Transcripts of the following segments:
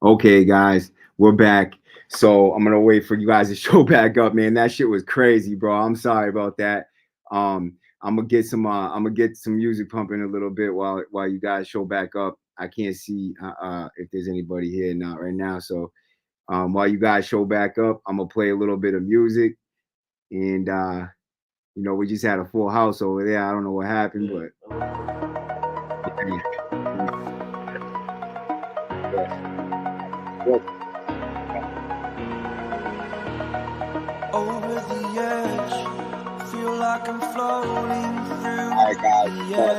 Okay, guys, we're back. So I'm gonna wait for you guys to show back up, man. That shit was crazy, bro. I'm sorry about that. I'm gonna get some music pumping a little bit while you guys show back up. I can't see if there's anybody here not right now. So while you guys show back up, I'm gonna play a little bit of music. And we just had a full house over there. I don't know what happened, but yeah. Over the edge, feel like I'm floating through All right, guys. the air.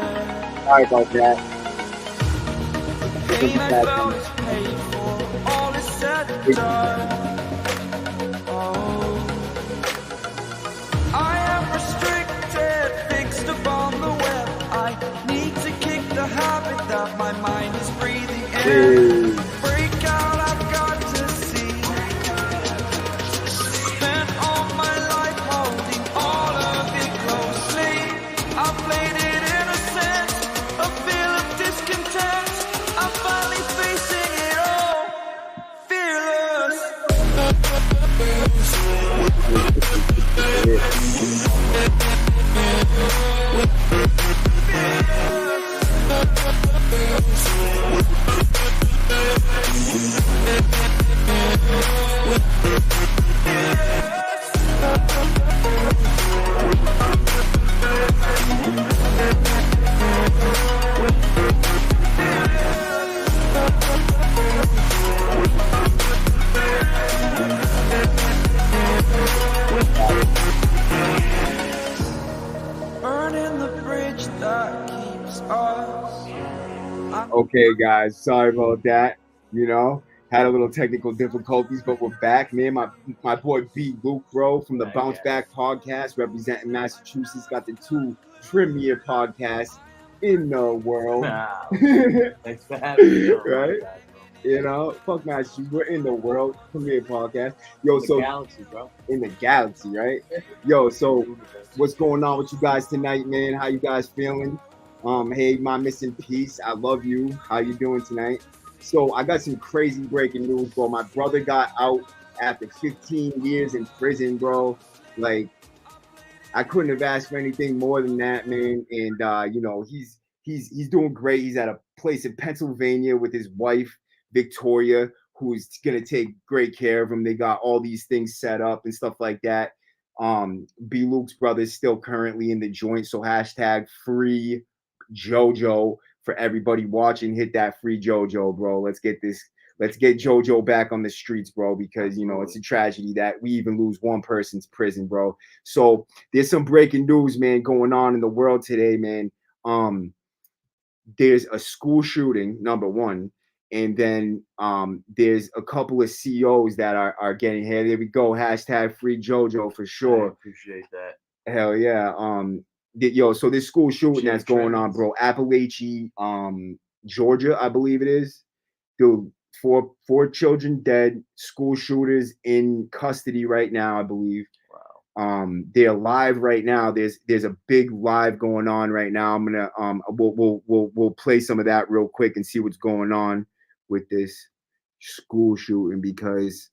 Sorry about that. Pain I felt is paid for, all is said and done. Oh, I am restricted, fixed upon the web. I need to kick the habit that my mind is breathing in. Break out, I've got to see. Spent all my life holding all of it closely. I played it innocent, a feel of discontent. I'm finally facing it all, fearless. Burning the bridge that keeps us. Okay, guys, sorry about that. Had a little technical difficulties, but we're back, man. My boy B Luke, bro, from the Bounce Back Podcast, representing Massachusetts, got the two premier podcasts in the world. Wow. Thanks for having me. Right? Fuck Massachusetts, we're in the world premier podcast. Yo, In the galaxy, bro. In the galaxy, right? Yo, so what's going on with you guys tonight, man? How you guys feeling? Hey, my missing piece, I love you. How you doing tonight? So I got some crazy breaking news, bro. My brother got out after 15 years in prison, bro. Like, I couldn't have asked for anything more than that, man. And he's doing great. He's at a place in Pennsylvania with his wife, Victoria, who's gonna take great care of him. They got all these things set up and stuff like that. B Luke's brother is still currently in the joint, so hashtag free JoJo for everybody watching. Hit that free JoJo, bro. Let's get JoJo back on the streets, bro, because it's a tragedy that we even lose one person's prison, bro. So there's some breaking news, man, going on in the world today, man. There's a school shooting, number one, and then there's a couple of CEOs that are getting here. There we go. Hashtag free JoJo for sure. I appreciate that. Hell yeah. So this school shooting that's going on, bro. Apalachee, Georgia, I believe it is. Dude, four children dead. School shooters in custody right now, I believe. Wow. They're live right now. There's a big live going on right now. I'm gonna we'll play some of that real quick and see what's going on with this school shooting, because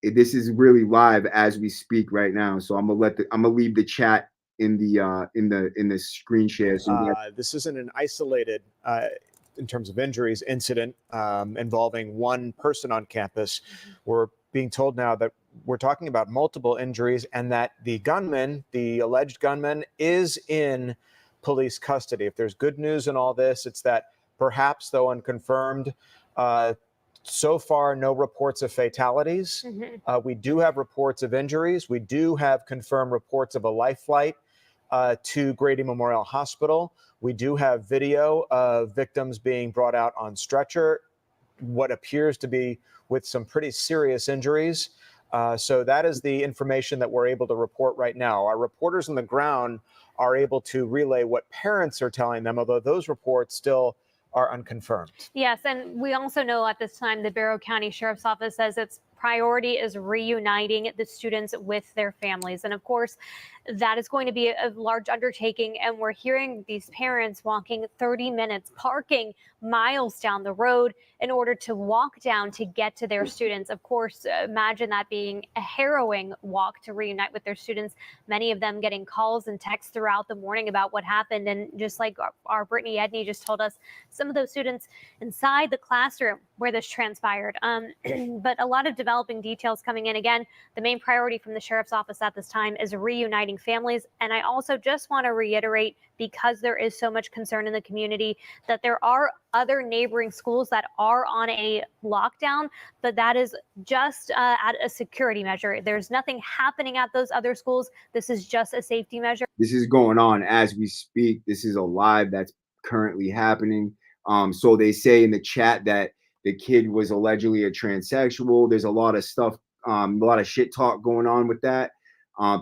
this is really live as we speak right now. So I'm gonna leave the chat in the screen share. So this isn't an isolated, in terms of injuries, incident involving one person on campus. We're being told now that we're talking about multiple injuries and that the alleged gunman, is in police custody. If there's good news in all this, it's that perhaps, though unconfirmed, so far, no reports of fatalities. We do have reports of injuries. We do have confirmed reports of a life flight to Grady Memorial Hospital. We do have video of victims being brought out on stretcher, what appears to be with some pretty serious injuries. So that is the information that we're able to report right now. Our reporters on the ground are able to relay what parents are telling them, although those reports still are unconfirmed. Yes, and we also know at this time the Barrow County Sheriff's Office says it's priority is reuniting the students with their families. And of course, that is going to be a large undertaking. And we're hearing these parents walking 30 minutes, parking miles down the road in order to walk down to get to their students. Of course, imagine that being a harrowing walk to reunite with their students, many of them getting calls and texts throughout the morning about what happened. And just like our Brittany Edney just told us, some of those students inside the classroom where this transpired. But a lot of developing details coming in. Again, the main priority from the sheriff's office at this time is reuniting families. And I also just want to reiterate, because there is so much concern in the community, that there are other neighboring schools that are on a lockdown, but that is just at a security measure. There's nothing happening at those other schools. This is just a safety measure. This is going on as we speak. This is a live that's currently happening. So they say in the chat that the kid was allegedly a transsexual. There's a lot of stuff, a lot of shit talk going on with that.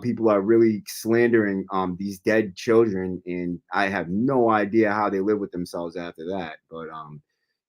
People are really slandering these dead children, and I have no idea how they live with themselves after that. But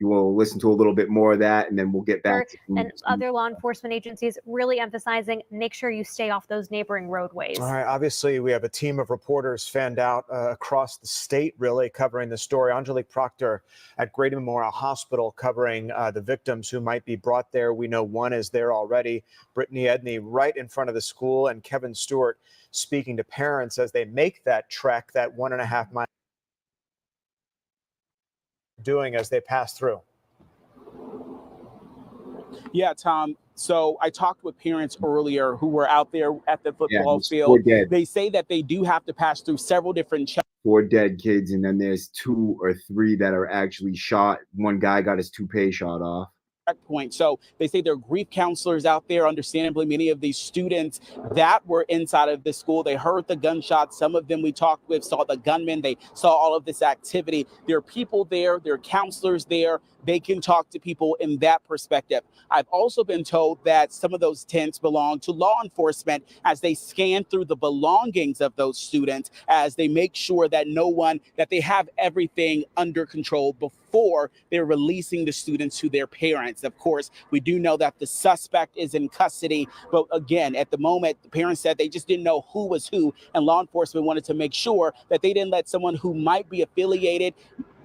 you will listen to a little bit more of that, and then we'll get back to and other law enforcement agencies really emphasizing, make sure you stay off those neighboring roadways. All right, obviously we have a team of reporters fanned out across the state, really covering the story. Angelique Proctor at Grady Memorial Hospital covering the victims who might be brought there. We know one is there already. Brittany Edney right in front of the school, and Kevin Stewart speaking to parents as they make that trek, that 1.5 mile doing as they pass through. Yeah, Tom. So I talked with parents earlier who were out there at the football field. They say that they do have to pass through several different 4 dead kids, and then there's 2 or 3 that are actually shot. One guy got his toupee shot off. Point. So they say there are grief counselors out there. Understandably, many of these students that were inside of the school, they heard the gunshots. Some of them we talked with saw the gunmen. They saw all of this activity. There are people there. There are counselors there. They can talk to people in that perspective. I've also been told that some of those tents belong to law enforcement as they scan through the belongings of those students, as they make sure that that they have everything under control before they're releasing the students to their parents. Of course, we do know that the suspect is in custody, but again, at the moment, the parents said they just didn't know who was who, and law enforcement wanted to make sure that they didn't let someone who might be affiliated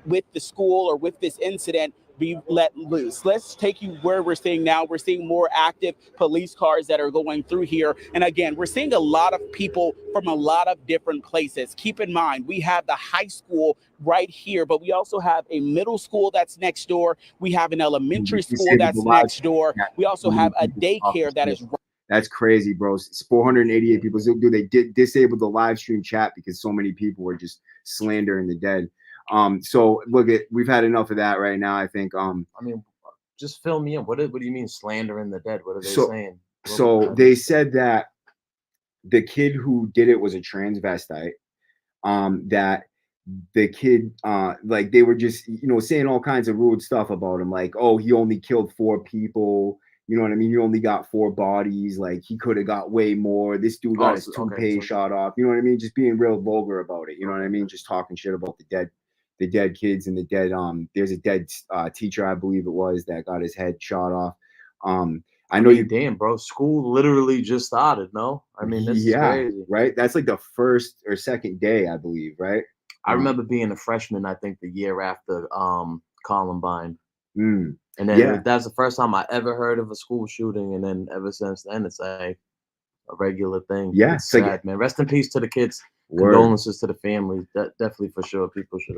with the school or with this incident be let loose. Let's take you where we're seeing now. We're seeing more active police cars that are going through here. And again, we're seeing a lot of people from a lot of different places. Keep in mind, we have the high school right here, but we also have a middle school that's next door. We have an elementary school that's next door. We also have a daycare that is. That's crazy, bro. It's 488 people. They did disable the live stream chat because so many people were just slandering the dead. So look, we've had enough of that right now. I think. I mean, just fill me in. What do you mean slandering the dead? What are they saying? So they said that the kid who did it was a transvestite. That the kid, like they were just, saying all kinds of rude stuff about him, like, oh, he only killed 4 people. You know what I mean? He only got 4 bodies. Like he could have got way more. This dude got his toupee shot off. You know what I mean? Just being real vulgar about it. You know what I mean? Just talking shit about the dead kids and the dead. There's a dead teacher, I believe it was, that got his head shot off. I know you. Damn, bro. School literally just started. No, I mean, this is crazy, right? That's like the first or second day, I believe, right? I remember being a freshman. I think the year after Columbine. And then that's the first time I ever heard of a school shooting, and then ever since then, it's a regular thing. Yeah, it's sad, man. Rest in peace to the kids. Condolences to the families. Definitely, for sure, people should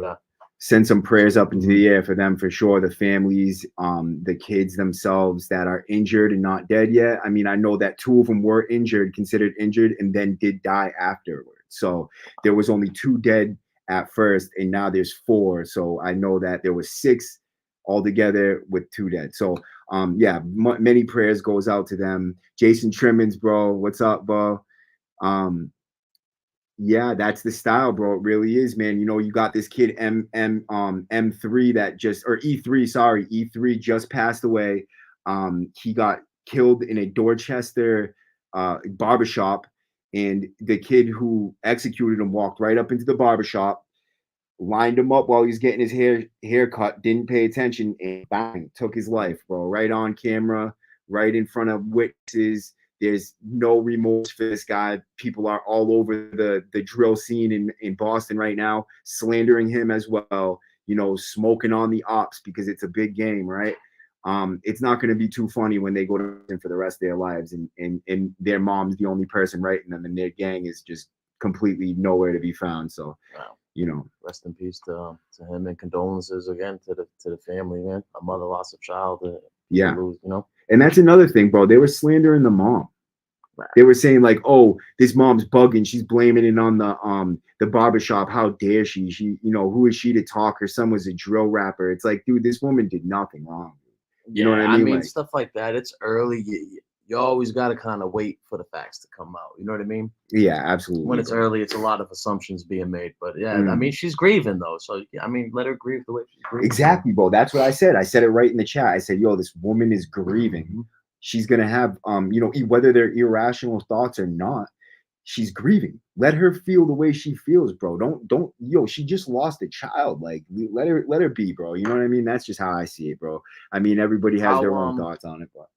send some prayers up into the air for them, for sure. The families, the kids themselves that are injured and not dead yet. I mean, I know that 2 of them were considered injured, and then did die afterwards. So there was only 2 dead at first, and now there's 4. So I know that there was 6 altogether with 2 dead. So many prayers goes out to them. Jason Trimmins, bro, what's up, bro? That's the style, bro. It really is, man. You got this kid M3 that just, or E3, sorry, E3 just passed away. He got killed in a Dorchester barbershop, and the kid who executed him walked right up into the barbershop, lined him up while he was getting his hair cut, didn't pay attention, and bang, took his life, bro. Right on camera, right in front of witnesses. There's no remorse for this guy. People are all over the drill scene in Boston right now, slandering him as well, you know, smoking on the ops because it's a big game, right? It's not going to be too funny when they go to prison for the rest of their lives and their mom's the only person writing them and their gang is just completely nowhere to be found. So, wow. You know, rest in peace to him and condolences again to the family, man. A mother lost a child. Yeah. Lose, you know. And that's another thing, bro. They were slandering the mom. Wow. They were saying like, "Oh, this mom's bugging. She's blaming it on the barbershop. How dare she? She, you know, who is she to talk? Her son was a drill rapper." It's like, dude, this woman did nothing wrong. You know what I mean? Like, stuff like that. It's early. You always got to kind of wait for the facts to come out. You know what I mean? Yeah, absolutely. When it's early, it's a lot of assumptions being made. But yeah, I mean, she's grieving though. So I mean, let her grieve the way she's grieving. Exactly, bro. That's what I said. I said it right in the chat. I said, yo, this woman is grieving. She's gonna have you know, whether they're irrational thoughts or not, she's grieving. Let her feel the way she feels, bro. Don't yo, she just lost a child. Like let her be, bro. You know what I mean? That's just how I see it, bro. I mean, everybody has their own thoughts on it, but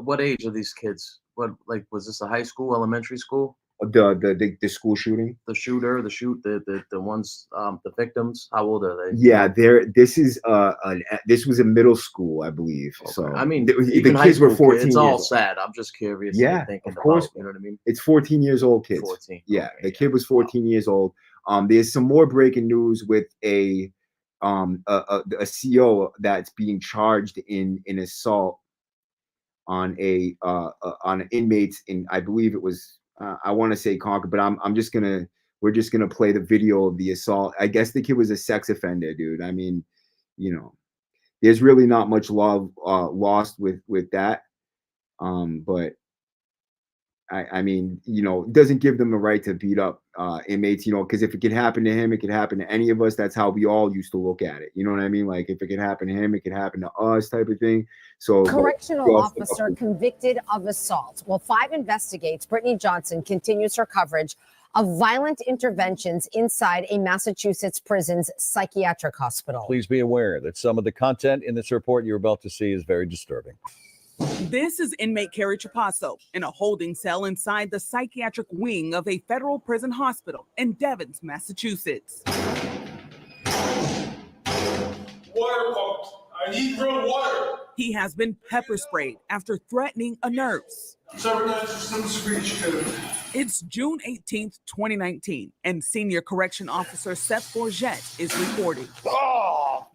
what age are these kids? What, like, was this a high school, elementary school? The school shooting, the shooter, the ones, the victims. How old are they? Yeah, this was a middle school, I believe. Okay. So I mean, the kids were 14. It's all sad. I'm just curious. Yeah, of course. You know what I mean? It's 14 years old, kids. 14. Yeah, okay, the kid was 14 years old. There's some more breaking news with a CO that's being charged in assault on on inmates in, I believe it was I want to say Concord, but we're just gonna play the video of the assault. I guess the kid was a sex offender, dude. I mean, you know, there's really not much love lost with that. But I mean, you know, it doesn't give them the right to beat up inmates, you know, because if it could happen to him, it could happen to any of us. That's how we all used to look at it. You know what I mean? Like if it could happen to him, it could happen to us, type of thing. So correctional officer convicted of assault. While 5 investigates, Brittany Johnson continues her coverage of violent interventions inside a Massachusetts prison's psychiatric hospital. Please be aware that some of the content in this report you're about to see is very disturbing. This is inmate Carrie Trapasso in a holding cell inside the psychiatric wing of a federal prison hospital in Devens, Massachusetts. Water pump. I need real water. He has been pepper sprayed after threatening a nurse. It's June 18th, 2019, and Senior Correction Officer Seth Bourget is reporting.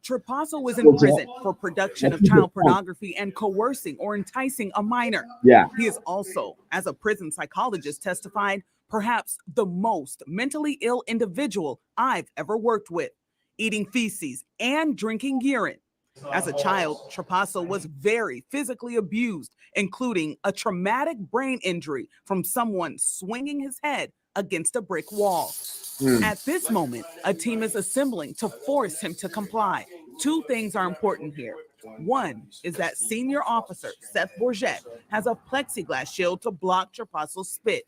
Trapasso was in prison for production of child pornography and coercing or enticing a minor. Yeah. He is also, as a prison psychologist testified, perhaps the most mentally ill individual I've ever worked with, eating feces and drinking urine. As a child, Trapasso was very physically abused, including a traumatic brain injury from someone swinging his head against a brick wall. At this moment, a team is assembling to force him to comply. 2 things are important here. One is that senior officer Seth Bourget has a plexiglass shield to block Trapasso's spit.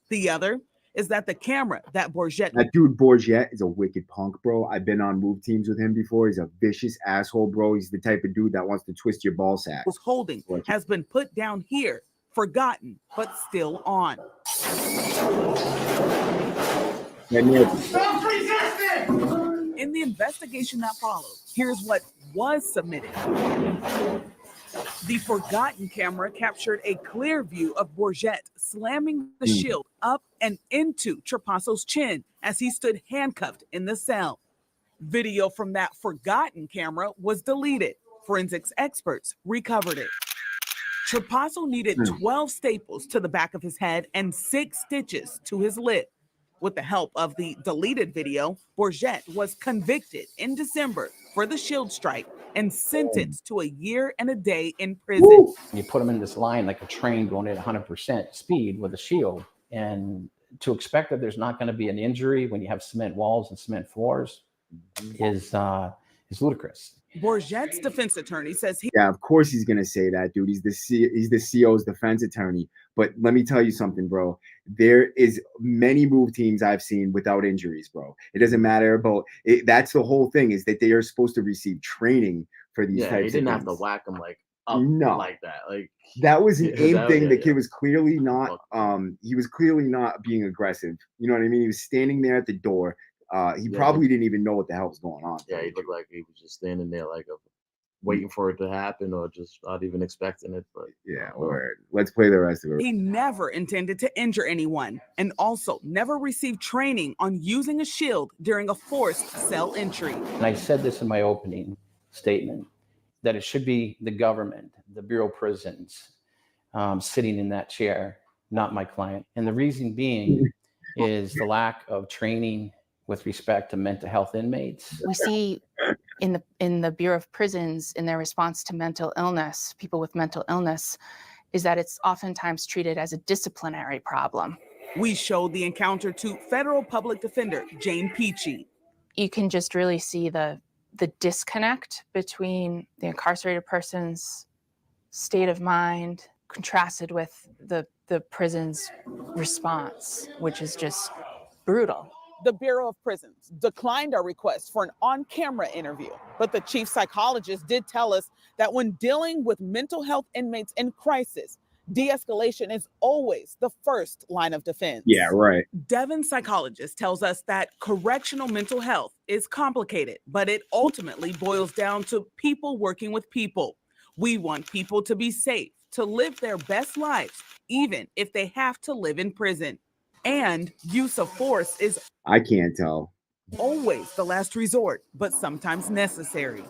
The other is that the camera that That dude Bourget is a wicked punk, bro. I've been on move teams with him before. He's a vicious asshole, bro. He's the type of dude that wants to twist your ball sack. Was holding has been put down here, forgotten, but still on. In the investigation that followed, here's what was submitted. The forgotten camera captured a clear view of Bourget slamming the shield up and into Trapasso's chin as he stood handcuffed in the cell. Video from that forgotten camera was deleted. Forensics experts recovered it. Trapasso needed 12 staples to the back of his head and 6 stitches to his lip. With the help of the deleted video, Bourget was convicted in December for the shield strike and sentenced to a year and a day in prison. You put him in this line like a train going at 100% speed with a shield, and to expect that there's not going to be an injury when you have cement walls and cement floors is ludicrous. Bourget's defense attorney says yeah, of course he's gonna say that, dude. He's the CO's defense attorney. But let me tell you something, bro. There is many move teams I've seen without injuries, bro. It doesn't matter about it. That's the whole thing, is that they are supposed to receive training for these types of things. He didn't have to whack him like up No. like that. Like that was an aim thing. The kid yeah. was clearly not he was clearly not being aggressive. You know what I mean? He was standing there at the door. He probably didn't even know what the hell was going on. Yeah, he looked like he was just standing there like waiting for it to happen or just not even expecting it. But yeah, word. Let's play the rest of it. He never intended to injure anyone and also never received training on using a shield during a forced cell entry. And I said this in my opening statement, that it should be the government, the Bureau of Prisons, sitting in that chair, not my client. And the reason being is the lack of training with respect to mental health inmates. We see in the Bureau of Prisons, in their response to mental illness, people with mental illness, is that it's oftentimes treated as a disciplinary problem. We showed the encounter to federal public defender Jane Peachy. You can just really see the disconnect between the incarcerated person's state of mind contrasted with the prison's response, which is just brutal. The Bureau of Prisons declined our request for an on-camera interview, but the chief psychologist did tell us that when dealing with mental health inmates in crisis, de-escalation is always the first line of defense. Yeah, right. Devin psychologist tells us that correctional mental health is complicated, but it ultimately boils down to people working with people. We want people to be safe, to live their best lives, even if they have to live in prison. And use of force is, I can't tell, always the last resort, but sometimes necessary.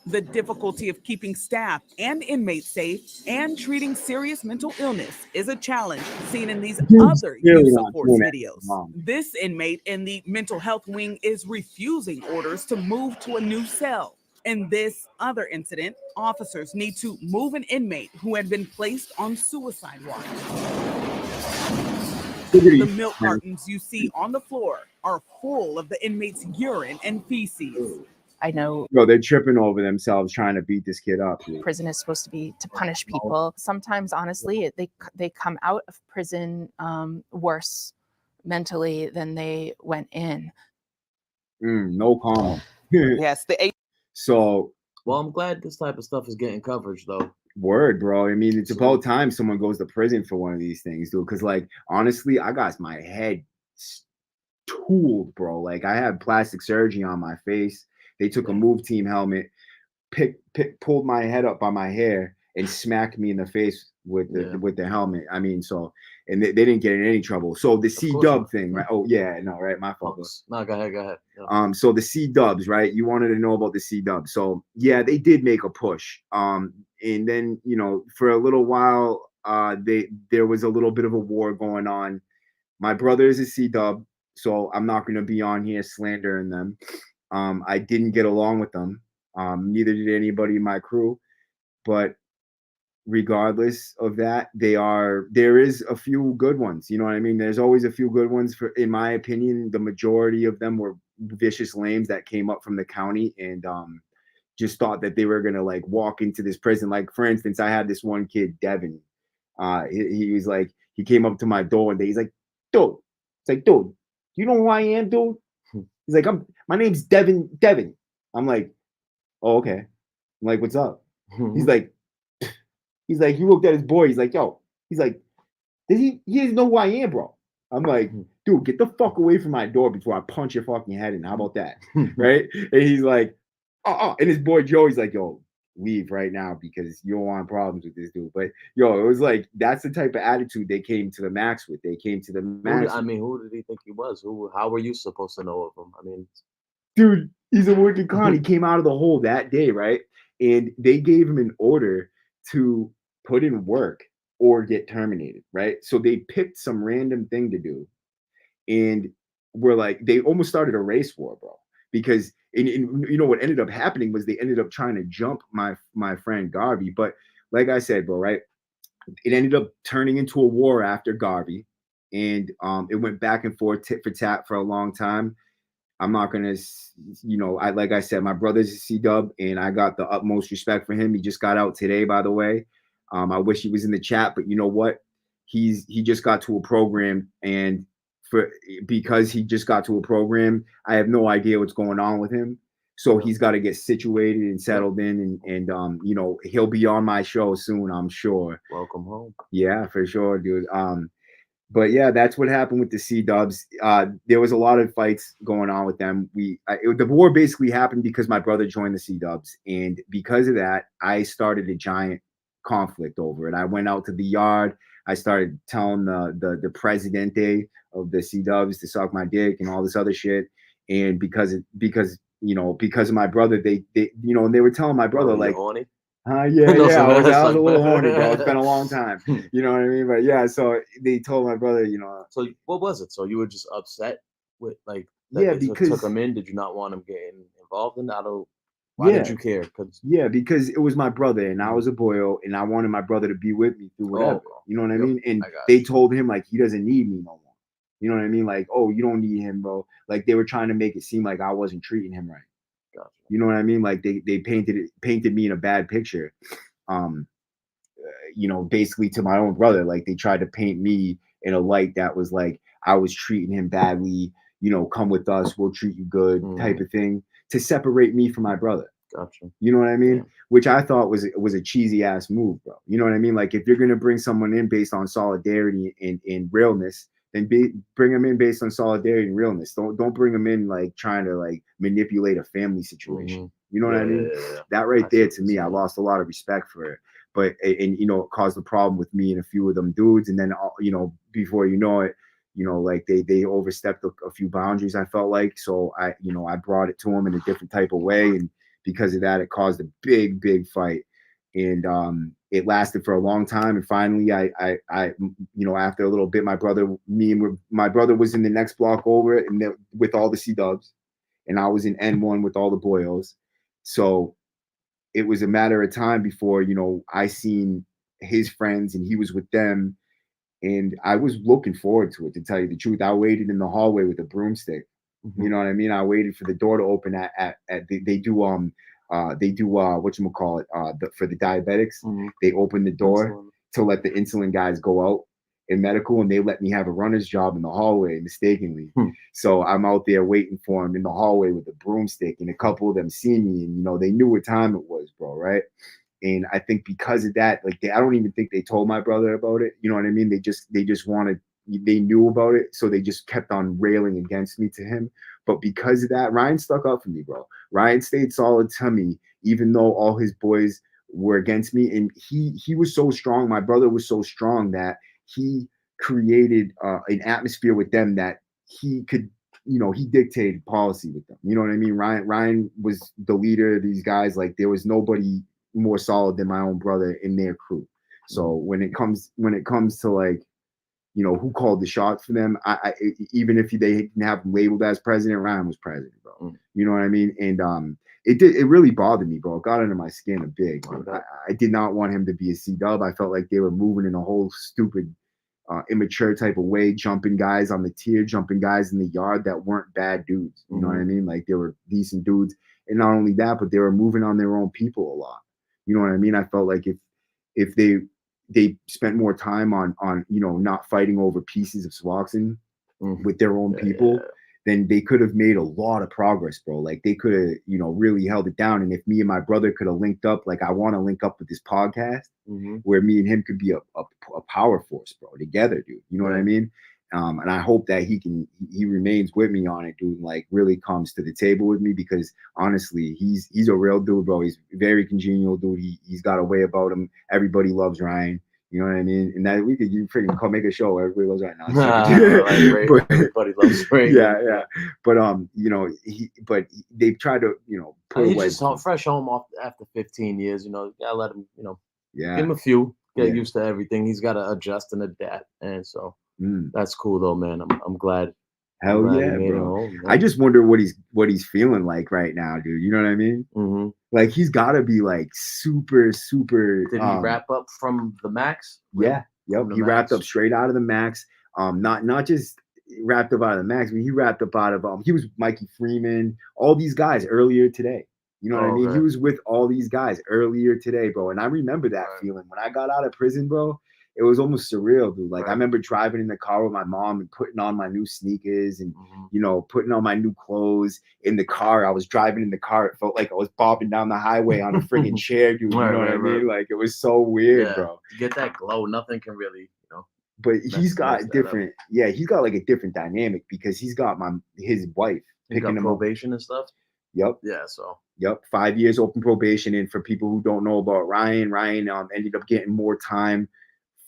The difficulty of keeping staff and inmates safe and treating serious mental illness is a challenge seen in these other use of force videos. This inmate in the mental health wing is refusing orders to move to a new cell. In this other incident, officers need to move an inmate who had been placed on suicide watch. The milk cartons you see on the floor are full of the inmates' urine and feces. I know. No, they're tripping over themselves trying to beat this kid up. Dude. Prison is supposed to be to punish people. Sometimes, honestly, they come out of prison worse mentally than they went in. No comment. Yes, So. Well, I'm glad this type of stuff is getting coverage, though. Word, bro. I mean, it's about time someone goes to prison for one of these things, dude. Because, like, honestly, I got my head tooled, bro. Like, I had plastic surgery on my face. They took a move team helmet, pulled my head up by my hair, and smacked me in the face with the helmet. I mean, so, and they didn't get in any trouble. So the C-dub thing, right? Oh yeah, no, right, my fault. No, go ahead. Yeah. So the C-dubs, right? You wanted to know about the C-dubs. So yeah, they did make a push. And then, you know, for a little while, there was a little bit of a war going on. My brother is a C-dub, so I'm not going to be on here slandering them. I didn't get along with them. Neither did anybody in my crew. But regardless of that, there is a few good ones. You know what I mean? There's always a few good ones. In my opinion, the majority of them were vicious lames that came up from the county and just thought that they were gonna like walk into this prison. Like, for instance, I had this one kid, Devin. He was like, he came up to my door one day. He's like, dude, it's like, dude, you know who I am, dude? He's like, my name's Devin. I'm like, oh, okay. I'm like, what's up? He's like, he looked at his boy. He's like, yo, he's like, he doesn't know who I am, bro. I'm like, dude, get the fuck away from my door before I punch your fucking head in. How about that? Right? And he's like, and his boy Joe, he's like, yo, leave right now because you don't want problems with this dude. But yo, it was like, that's the type of attitude they came to the max with. They came to the max. I mean, who did he think he was? How were you supposed to know of him? I mean, dude, he's a working con. He came out of the hole that day, right? And they gave him an order to put in work or get terminated, right? So they picked some random thing to do. And we're like, they almost started a race war, bro. Because and you know what ended up happening was they ended up trying to jump my friend Garvey. But like I said, bro, right? It ended up turning into a war after Garvey. And it went back and forth, tit for tat for a long time. I'm not gonna, you know, like I said, my brother's a C-dub, and I got the utmost respect for him. He just got out today, by the way. I wish he was in the chat, but you know what? He just got to a program, and because he just got to a program, I have no idea what's going on with him. So he's got to get situated and settled in, and you know, he'll be on my show soon, I'm sure. Welcome home. Yeah, for sure, dude. But yeah, that's what happened with the C-Dubs. There was a lot of fights going on with them. The war basically happened because my brother joined the C-Dubs, and because of that, I started a giant conflict over it. I went out to the yard. I started telling the presidente of the C-Dubs to suck my dick and all this other shit. And because of my brother, they you know, and they were telling my brother like, horny? Yeah, I was a little horny, bro. It's been a long time. You know what I mean? But yeah, so they told my brother, you know. So what was it? So you were just upset with like Yeah, they because took him in. Did you not want him getting involved in that? Why did you care? Because it was my brother and I was a boyo and I wanted my brother to be with me through whatever. You know what I mean? And they told him like he doesn't need me no more. You know what I mean? Like, oh, you don't need him, bro. Like they were trying to make it seem like I wasn't treating him right. Gotcha. You know what I mean? Like they painted me in a bad picture. You know, basically to my own brother. Like they tried to paint me in a light that was like I was treating him badly. You know, come with us, we'll treat you good, type of thing, to separate me from my brother. Gotcha. You know what I mean? Yeah. Which I thought was a cheesy ass move, bro. You know what I mean? Like if you're gonna bring someone in based on solidarity and realness, then bring them in based on solidarity and realness. Don't bring them in like trying to like manipulate a family situation. You know what I mean? Yeah. That right there, to me, I lost a lot of respect for it. But and you know, it caused a problem with me and a few of them dudes. And then you know, before you know it, you know, like they overstepped a few boundaries, I felt like. So I brought it to them in a different type of way, and because of that, it caused a big fight. And it lasted for a long time. And finally, I you know, after a little bit, my brother was in the next block over and with all the C-Dubs, and I was in N1 with all the boyos. So it was a matter of time before, you know, I seen his friends and he was with them. And I was looking forward to it, to tell you the truth. I waited in the hallway with a broomstick. You know what I mean? I waited for the door to open they do whatchamacallit, for the diabetics. They open the door to let the insulin guys go out in medical, and they let me have a runner's job in the hallway mistakenly. So I'm out there waiting for him in the hallway with a broomstick, and a couple of them see me, and you know, they knew what time it was, bro, right? And I think because of that, like I don't even think they told my brother about it. You know what I mean? They just wanted, they knew about it, so they just kept on railing against me to him. But because of that, Ryan stuck up for me, bro. Ryan stayed solid to me, even though all his boys were against me. And he was so strong. My brother was so strong that he created an atmosphere with them that he could, you know, he dictated policy with them. You know what I mean? Ryan was the leader of these guys. Like there was nobody more solid than my own brother in their crew. So when it comes to like, you know, who called the shots for them, I even if they didn't have him labeled as president, Ryan was president, bro. You know what I mean? And it really bothered me, bro. It got under my skin a bit. I did not want him to be a C-Dub. I felt like they were moving in a whole stupid immature type of way, jumping guys on the tier, jumping guys in the yard that weren't bad dudes. You know what I mean? Like they were decent dudes. And not only that, but they were moving on their own people a lot. You know what I mean? I felt like if they spent more time on you know, not fighting over pieces of Suboxone with their own people, then they could have made a lot of progress, bro. Like they could have, you know, really held it down. And if me and my brother could have linked up, like I want to link up with this podcast where me and him could be a power force, bro, together, dude. You know what I mean? And I hope that he remains with me on it, dude, and like really comes to the table with me, because honestly, he's a real dude, bro. He's very congenial, dude. He's got a way about him. Everybody loves Ryan. You know what I mean? And that you freaking come make a show. Everybody loves Ryan now. Everybody loves Ray. Yeah. But you know, they've tried to, you know, put he's just fresh home off after 15 years. You know, gotta let him, you know, give him a few, get used to everything. He's got to adjust and adapt, and so that's cool though, man. I'm glad. Hell yeah, bro. I just wonder what he's feeling like right now, dude. You know what I mean? Like he's got to be like super. Did he wrap up from the max? Yeah. Yep. He wrapped up straight out of the max. Not just wrapped up out of the max, but he wrapped up out of he was with Mikey Freeman, all these guys earlier today. You know what I mean? He was with all these guys earlier today, bro. And I remember that feeling when I got out of prison, bro. it was almost surreal, dude. Like I remember driving in the car with my mom and putting on my new sneakers and you know, putting on my new clothes in the car. I was driving in the car. It felt like I was bobbing down the highway on a friggin' chair, dude. You know what I mean? Like it was so weird, bro. To get that glow, nothing can really, you know. But he's got different, he's got like a different dynamic because he's got his wife picking him probation and stuff. Yep. Yeah. So. Yep. 5 years open probation. And for people who don't know about Ryan ended up getting more time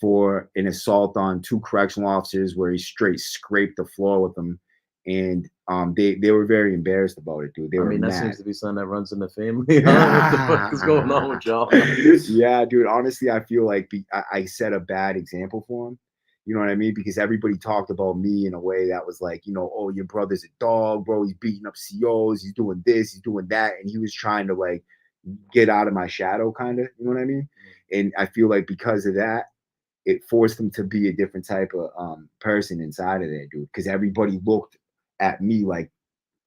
for an assault on 2 correctional officers where he straight scraped the floor with them. And they were very embarrassed about it, dude. They were mad. That seems to be something that runs in the family. What the fuck is going on with y'all? Yeah, dude. Honestly, I feel like I set a bad example for him. You know what I mean? Because everybody talked about me in a way that was like, you know, oh, your brother's a dog, bro. He's beating up COs. He's doing this. He's doing that. And he was trying to like get out of my shadow, kind of. You know what I mean? And I feel like because of that, it forced him to be a different type of person inside of there, dude. Because everybody looked at me like,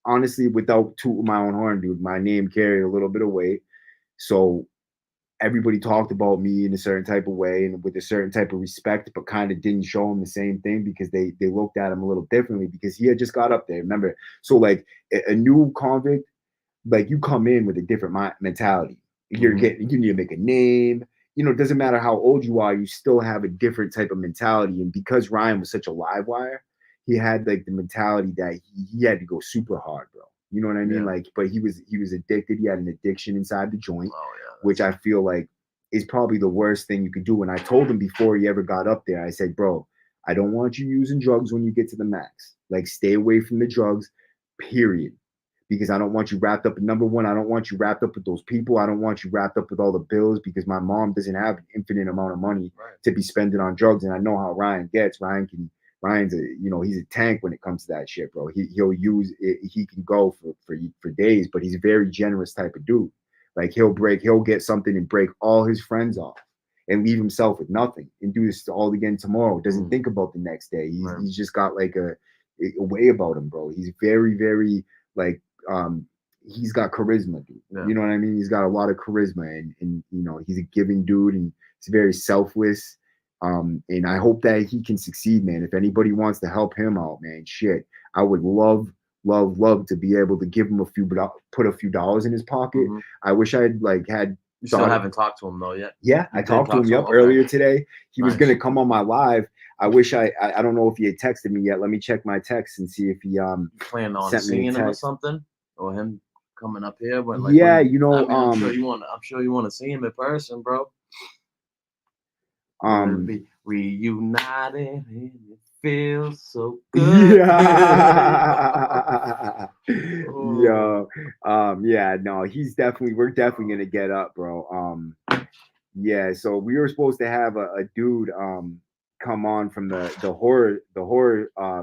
honestly, without tooting my own horn, dude, my name carried a little bit of weight. So everybody talked about me in a certain type of way and with a certain type of respect, but kind of didn't show him the same thing because they looked at him a little differently because he had just got up there. Remember? So like a new convict, like you come in with a different mentality. You need to make a name. You know, it doesn't matter how old you are, you still have a different type of mentality. And because Ryan was such a live wire, he had like the mentality that he had to go super hard, bro. You know what I mean? Yeah. Like, but he was addicted. He had an addiction inside the joint, which I feel like is probably the worst thing you could do. And I told him before he ever got up there, I said, bro, I don't want you using drugs when you get to the max. Like, stay away from the drugs, period. Because I don't want you wrapped up in, number one, I don't want you wrapped up with those people. I don't want you wrapped up with all the bills because my mom doesn't have an infinite amount of money to be spending on drugs. And I know how Ryan gets. Ryan's he's a tank when it comes to that shit, bro. He'll use it, he can go for days, but he's a very generous type of dude. Like he'll get something and break all his friends off and leave himself with nothing and do this all again tomorrow. Doesn't think about the next day. He's just got like a way about him, bro. He's very, very like he's got charisma, dude. Yeah. You know what I mean? He's got a lot of charisma and you know, he's a giving dude and he's very selfless. And I hope that he can succeed, man. If anybody wants to help him out, man, shit, I would love to be able to give him put a few dollars in his pocket. I wish I had You still haven't talked to him though yet? Yeah, I talked to him earlier today. He was gonna come on my live. I wish I don't know if he had texted me yet. Let me check my text and see if he planned on seeing him or something, or him coming up here. But like, yeah, you know, I'm sure you want to see him in person, bro. Be reunited and it feels so good. Yeah. Yo, yeah, no, we're definitely gonna get up, bro. Yeah, so we were supposed to have a dude come on from the horror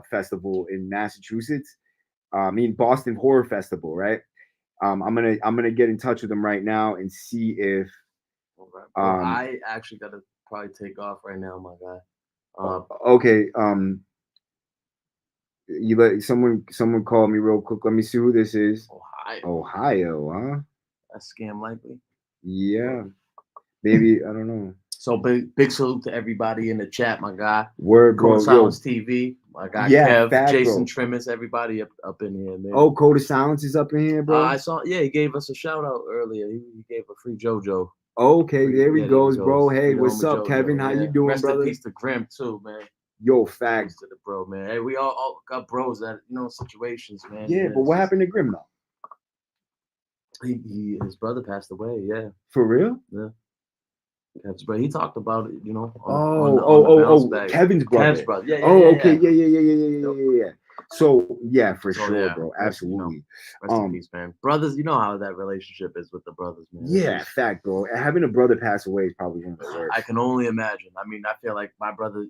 festival in Massachusetts. Boston Horror Festival, right? I'm gonna get in touch with him right now and see if I actually gotta probably take off right now, my guy. Okay. You let someone call me real quick. Let me see who this is. Ohio, huh? That's scam likely. Yeah. Maybe, I don't know. So big salute to everybody in the chat, my guy. Word, bro. Code of Silence TV. My guy Kev, Fat, Jason bro. Trimmis, everybody up in here, man. Oh, Code of Silence is up in here, bro. I saw. Yeah, he gave us a shout out earlier. He gave a free JoJo. Okay, there he goes, bro. Hey, what's up, Kevin? How you doing, Rest brother? in peace to Grim too, man. Yo, facts to the bro, man. Hey, we all got bros that situations, man. Yeah, but what happened to Grim though? His brother passed away. Yeah. For real? Yeah. But he talked about it, Kevin's brother. Kev's brother. Yeah. Okay. Yeah. So yeah, for sure, bro. Absolutely. Rest in peace, man. Brothers, you know how that relationship is with the brothers, man. Yeah, fact, bro. Having a brother pass away is probably one of the worst. I can only imagine. I mean, I feel like my brother,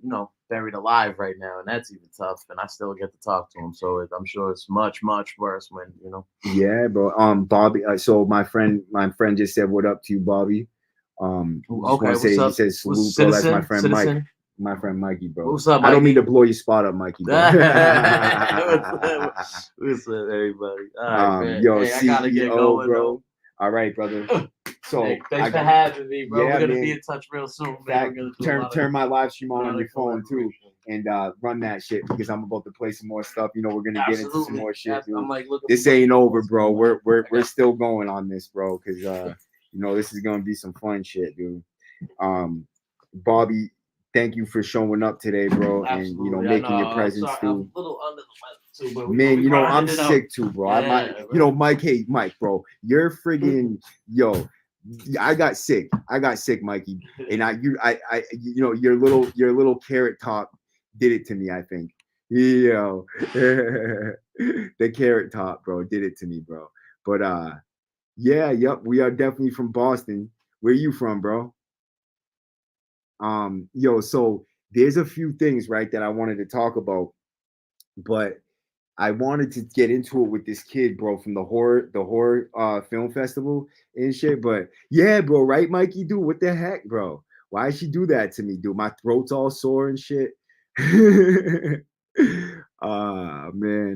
buried alive right now, and that's even tough. And I still get to talk to him, so I'm sure it's much, much worse when Yeah, bro. Bobby. So my friend just said, "What up to you, Bobby?" Okay. He says, "Salute, bro." That's my friend Mike. My friend Mikey, bro. What's up, Mikey? I don't mean to blow your spot up, Mikey. Bro. What's up, everybody? All right, man. Yo, hey, I gotta get going, bro. All right, brother. So hey, thanks for having me, bro. Yeah, we're gonna man. be in touch real soon, man. Turn my live stream on your phone too, and run that shit because I'm about to play some more stuff. You know, we're gonna get into some more shit, dude. I'm like, this ain't over, bro. We're still going on this, bro, because you know, this is gonna be some fun shit, dude. Bobby, thank you for showing up today, bro, and you know, making your presence, dude. I'm a little under the weather too, but man, you know, I'm sick too, bro. I might, you know, Mike, hey, Mike, bro, you're friggin', yo, I got sick, Mikey, and you know, your little carrot top did it to me, I think. Yo, the carrot top, bro, did it to me, bro. But yeah, yep, we are definitely from Boston. Where you from, bro? Yo, so there's a few things, right, that I wanted to talk about, but I wanted to get into it with this kid, bro, from the horror film festival and shit. But yeah, bro, right, Mikey, dude, what the heck, bro? Why'd she do that to me, dude? My throat's all sore and shit. Man,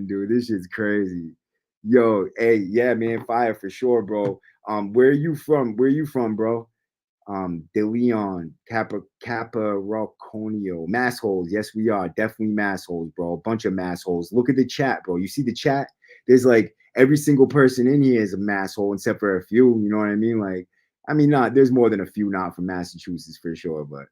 dude, this shit's crazy. Yo, hey, yeah, man, fire for sure, bro. Where are you from? Bro? De Leon, Caparocconio, massholes. Yes, we are definitely massholes, bro. A bunch of massholes. Look at the chat, bro. You see the chat? There's like every single person in here is a masshole except for a few. You know what I mean? Like, I mean, there's more than a few not from Massachusetts for sure, but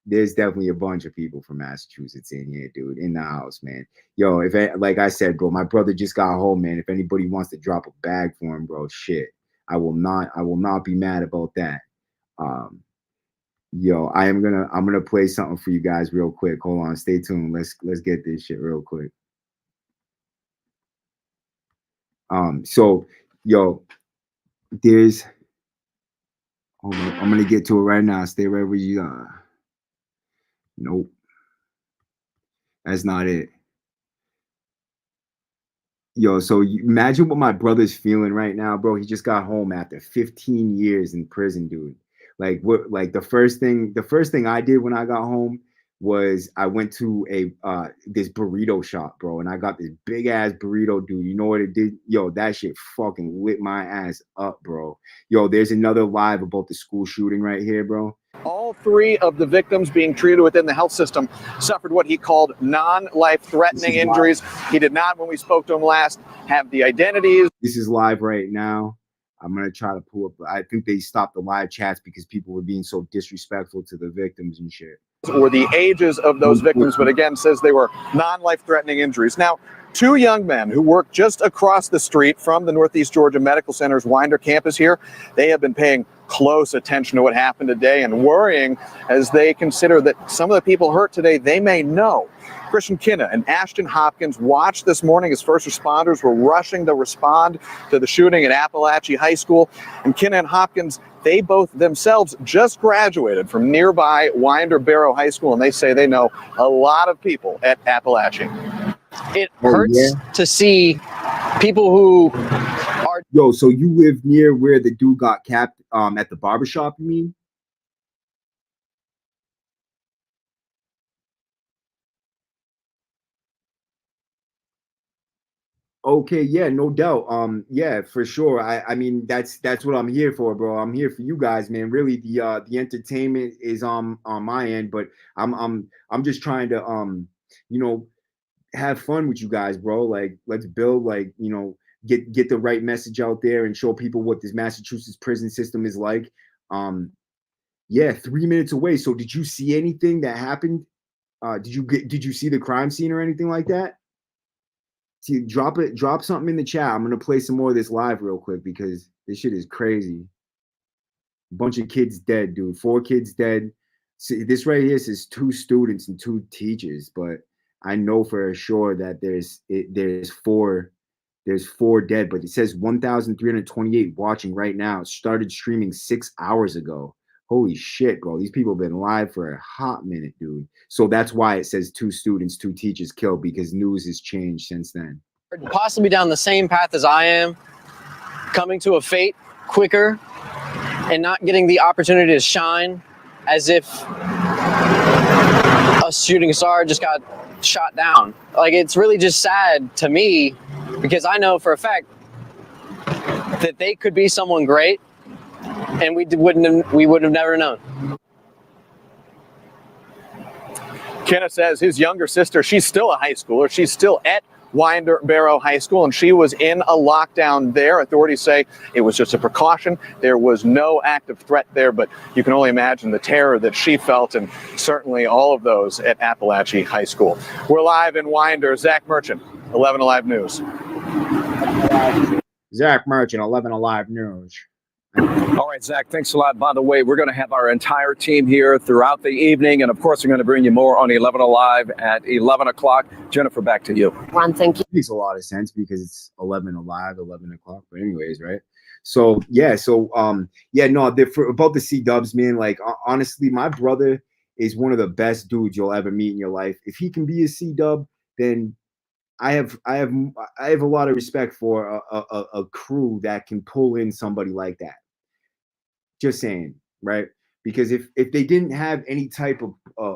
there's definitely a bunch of people from Massachusetts in here, dude, in the house, man. Yo, like I said, bro, my brother just got home, man. If anybody wants to drop a bag for him, bro, shit. I will not be mad about that. Yo, I'm gonna play something for you guys real quick. Hold on, stay tuned. Let's get this shit real quick. So yo, there's hold on, I'm gonna get to it right now. Stay right where you are. Nope. That's not it. Yo, so imagine what my brother's feeling right now, bro. He just got home after 15 years in prison, dude. Like what? Like the first thing I did when I got home was I went to this burrito shop, bro, and I got this big ass burrito, dude. You know what it did? Yo, that shit fucking lit my ass up, bro. Yo, there's another live about the school shooting right here, bro. All three of the victims being treated within the health system suffered what he called non-life-threatening injuries. He did not, when we spoke to him last, have the identities. This is live right now. I'm going to try to pull up. I think they stopped the live chats because people were being so disrespectful to the victims and shit. Or the ages of those victims, but again, says they were non-life-threatening injuries. Now, two young men who work just across the street from the Northeast Georgia Medical Center's Winder campus here, they have been paying close attention to what happened today and worrying as they consider that some of the people hurt today they may know. Christian Kinna and Ashton Hopkins watched this morning as first responders were rushing to respond to the shooting at Apalachee High School. And Kinna and Hopkins, they both themselves just graduated from nearby Winder Barrow High School, and they say they know a lot of people at Apalachee. It hurts to see people who are... Yo, so you live near where the dude got capped at the barbershop, you mean? Okay, yeah, no doubt. Yeah, for sure. I mean that's what I'm here for, bro. I'm here for you guys, man. Really, the entertainment is on my end, but I'm just trying to you know, have fun with you guys, bro. Like, let's build, like, you know, get the right message out there and show people what this Massachusetts prison system is like. Yeah, 3 minutes away. So did you see anything that happened? Did you see the crime scene or anything like that? See, drop something in the chat. I'm gonna play some more of this live real quick because this shit is crazy. A bunch of kids dead, dude. 4 kids dead. See, this right here says 2 students and 2 teachers, but I know for sure that there's 4 dead, but it says 1,328 watching right now. It started streaming 6 hours ago. Holy shit, bro. These people have been live for a hot minute, dude. So that's why it says 2 students, 2 teachers killed, because news has changed since then. Possibly down the same path as I am, coming to a fate quicker and not getting the opportunity to shine, as if a shooting star just got shot down. Like, it's really just sad to me, because I know for a fact that they could be someone great, and we would have never known. Kenneth says his younger sister, she's still a high schooler. She's still at Winder Barrow High School, and she was in a lockdown there. Authorities say it was just a precaution. There was no active threat there, but you can only imagine the terror that she felt, and certainly all of those at Apalachee High School. We're live in Winder. Zach Merchant, 11 Alive News. Zach Merchant, 11 Alive News. All right, Zach, thanks a lot. By the way, we're going to have our entire team here throughout the evening. And of course, we're going to bring you more on 11 Alive at 11 o'clock. Jennifer, back to you. Ron, thank you. It makes a lot of sense because it's 11 Alive, 11 o'clock. But anyways, right? So, yeah. About the C-Dubs, man, like, honestly, my brother is one of the best dudes you'll ever meet in your life. If he can be a C-Dub, then I have a lot of respect for a crew that can pull in somebody like that. Just saying, right? Because if they didn't have any type of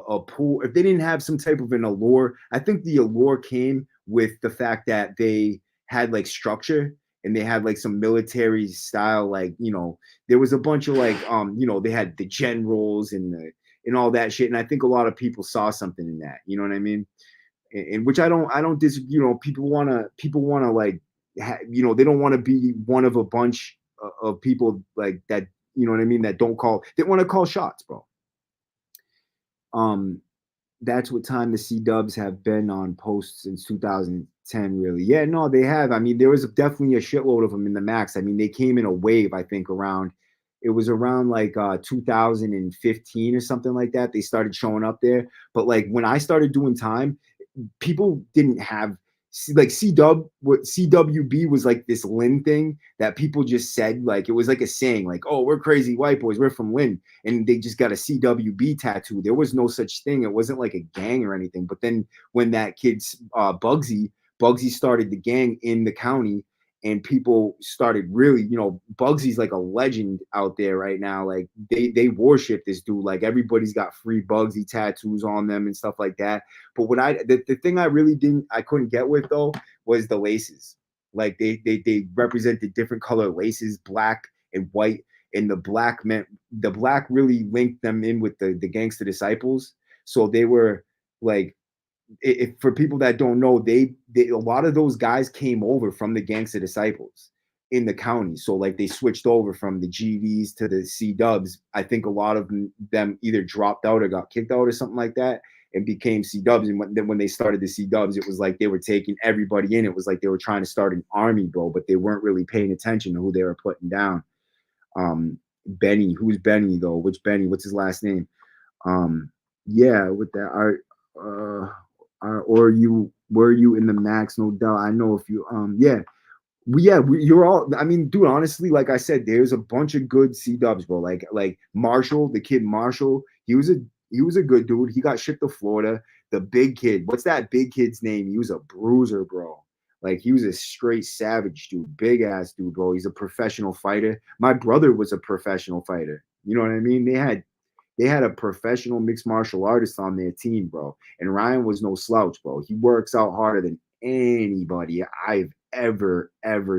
a pool, if they didn't have some type of an allure, I think the allure came with the fact that they had like structure and they had like some military style, like, you know, there was a bunch of like, you know, they had the generals and all that shit. And I think a lot of people saw something in that, you know what I mean? And which I don't disagree. You know, people want to like, you know, they don't want to be one of a bunch of people like that, you know what I mean, that they want to call shots, bro. That's what time the C-Dubs have been on posts since 2010, really. Yeah, no, they have. I mean, there was definitely a shitload of them in the max. I mean, they came in a wave, I think, around like 2015 or something like that. They started showing up there. But like when I started doing time, people didn't have like CWB was like this Lynn thing that people just said, like it was like a saying, like, oh, we're crazy white boys, we're from Lynn, and they just got a CWB tattoo. There was no such thing. It wasn't like a gang or anything. But then when that kid's Bugsy started the gang in the county, and people started really, you know, Bugsy's like a legend out there right now. Like they worship this dude. Like everybody's got free Bugsy tattoos on them and stuff like that. But what the thing I really couldn't get with though was the laces. Like they represented different color laces, black and white, and the black really linked them in with the Gangsta Disciples. So they were like, for people that don't know, they a lot of those guys came over from the Gangsta Disciples in the county. So like they switched over from the GDs to the C-Dubs. I think a lot of them either dropped out or got kicked out or something like that and became C-Dubs. And then when they started the C-Dubs, it was like they were taking everybody in. It was like they were trying to start an army, bro, but they weren't really paying attention to who they were putting down. Benny, who's Benny though? Which Benny? What's his last name? Yeah, with that were you in the max? No doubt. I know if you you're all, I mean, dude, honestly, like I said, there's a bunch of good C-Dubs, bro. Like Marshall, the kid Marshall, he was a good dude. He got shipped to Florida. The big kid, what's that big kid's name? He was a bruiser, bro. Like he was a straight savage dude, big ass dude, bro. He's a professional fighter. My brother was a professional fighter. You know what I mean? They had a professional mixed martial artist on their team, bro. And Ryan was no slouch, bro. He works out harder than anybody I've ever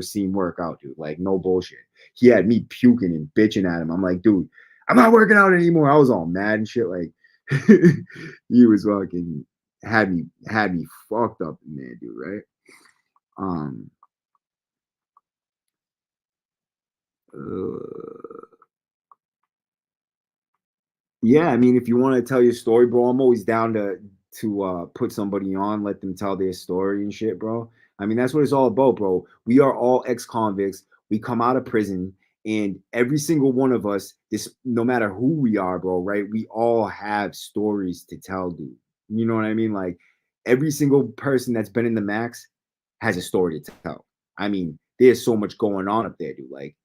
seen work out, dude. Like, no bullshit. He had me puking and bitching at him. I'm like, dude, I'm not working out anymore. I was all mad and shit. Like, he was fucking had me fucked up in there, dude, right? Yeah, I mean, if you want to tell your story, bro, I'm always down to put somebody on, let them tell their story and shit, bro. I mean, that's what it's all about, bro. We are all ex-convicts. We come out of prison, and every single one of us, no matter who we are, bro, right? We all have stories to tell, dude. You know what I mean? Like, every single person that's been in the max has a story to tell. I mean, there's so much going on up there, dude. Like,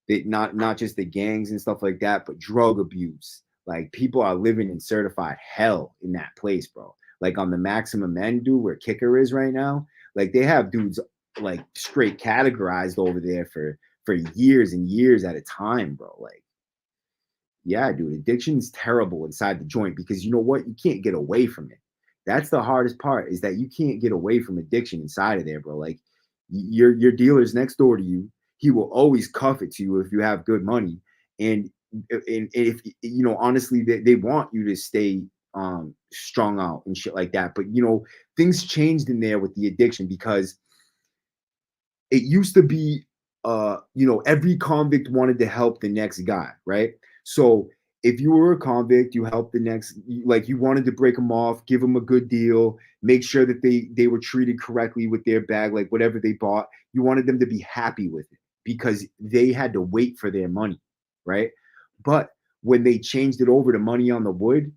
not just the gangs and stuff like that, but drug abuse. Like, people are living in certified hell in that place, bro. Like, on the maximum end, dude, where Kicker is right now, like, they have dudes like straight categorized over there for years and years at a time, bro. Like, yeah, dude, addiction's terrible inside the joint because you know what? You can't get away from it. That's the hardest part, is that you can't get away from addiction inside of there, bro. Like, your dealer's next door to you. he will always cuff it to you if you have good money. And if you know, honestly, they want you to stay strung out and shit like that. But you know, things changed in there with the addiction, because it used to be you know, every convict wanted to help the next guy, right? So if you were a convict, you helped the next, like you wanted to break them off, give them a good deal, make sure that they were treated correctly with their bag, like whatever they bought, you wanted them to be happy with it because they had to wait for their money, right? But when they changed it over to money on the wood,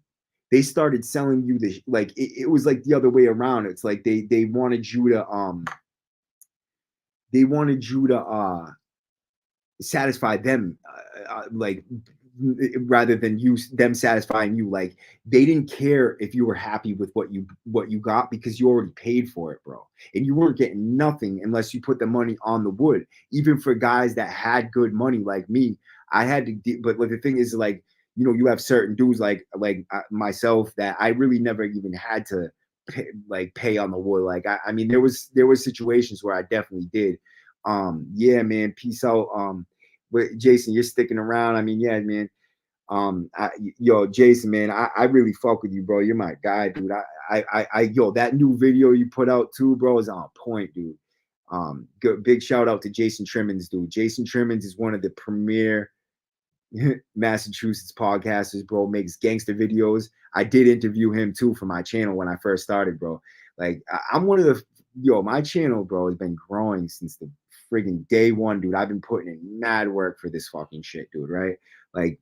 they started selling you the, like it was like the other way around. It's like they wanted you to satisfy them, like rather than them satisfying you. Like they didn't care if you were happy with what you got, because you already paid for it, bro, and you weren't getting nothing unless you put the money on the wood. Even for guys that had good money like me, I had to, but the thing is, like, you know, you have certain dudes like myself that I really never even had to pay on the wood. Like I mean, there was situations where I definitely did. Yeah, man, peace out. But Jason, you're sticking around. I mean, yeah, man. Yo, Jason, man, I really fuck with you, bro. You're my guy, dude. Yo, that new video you put out too, bro, is on point, dude. Good, big shout out to Jason Trimmins, dude. Jason Trimmins is one of the premier Massachusetts podcasters, bro. Makes gangster videos. I did interview him too for my channel when I first started, bro. Like I'm one of the, my channel, bro, has been growing since the friggin' day one, dude. I've been putting in mad work for this fucking shit, dude, right? Like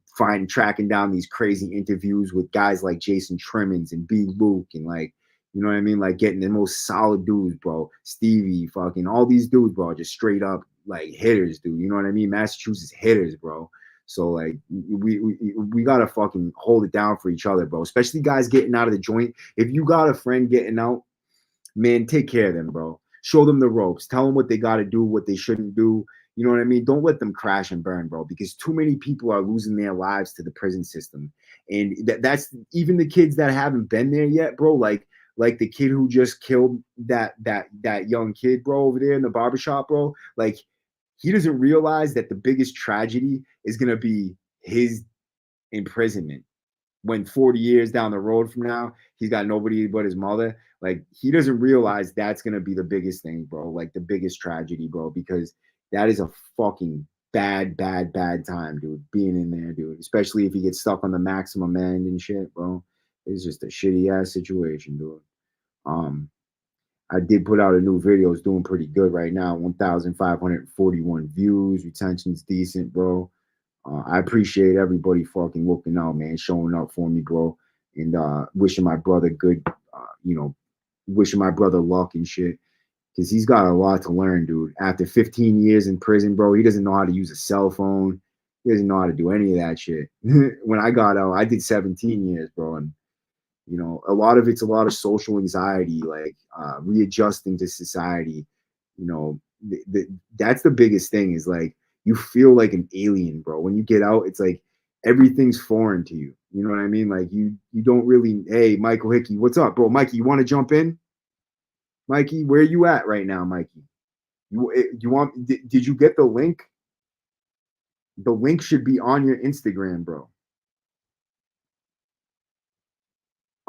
tracking down these crazy interviews with guys like Jason Trimmins and B. Luke, and like, you know what I mean? Like getting the most solid dudes, bro. Stevie, fucking all these dudes, bro, just straight up like hitters, dude. You know what I mean? Massachusetts hitters, bro. So like we gotta fucking hold it down for each other, bro. Especially guys getting out of the joint. If you got a friend getting out, man, take care of them, bro. Show them the ropes. Tell them what they got to do, what they shouldn't do. You know what I mean? Don't let them crash and burn, bro, because too many people are losing their lives to the prison system. And that's even the kids that haven't been there yet, bro. Like the kid who just killed that young kid, bro, over there in the barbershop, bro. Like he doesn't realize that the biggest tragedy is going to be his imprisonment. When 40 years down the road from now, he's got nobody but his mother. Like he doesn't realize that's going to be the biggest thing, bro. Like the biggest tragedy, bro, because that is a fucking bad time, dude, being in there, dude, especially if he gets stuck on the maximum end and shit, bro. It's just a shitty ass situation, dude. I did put out a new video. It's doing pretty good right now. 1,541 views. Retention's decent, bro. I appreciate everybody fucking looking out, man, showing up for me, bro, and wishing my brother good, wishing my brother luck and shit, because he's got a lot to learn, dude. After 15 years in prison, bro, he doesn't know how to use a cell phone. He doesn't know how to do any of that shit. When I got out, I did 17 years, bro, and you know, a lot of it's a lot of social anxiety, like readjusting to society. You know, that's the biggest thing, is like you feel like an alien, bro. When you get out, it's like everything's foreign to you. You know what I mean? Like you don't really, hey, Michael Hickey, what's up, bro? Mikey, you want to jump in? Mikey, where you at right now, Mikey? You want, did you get the link? The link should be on your Instagram, bro.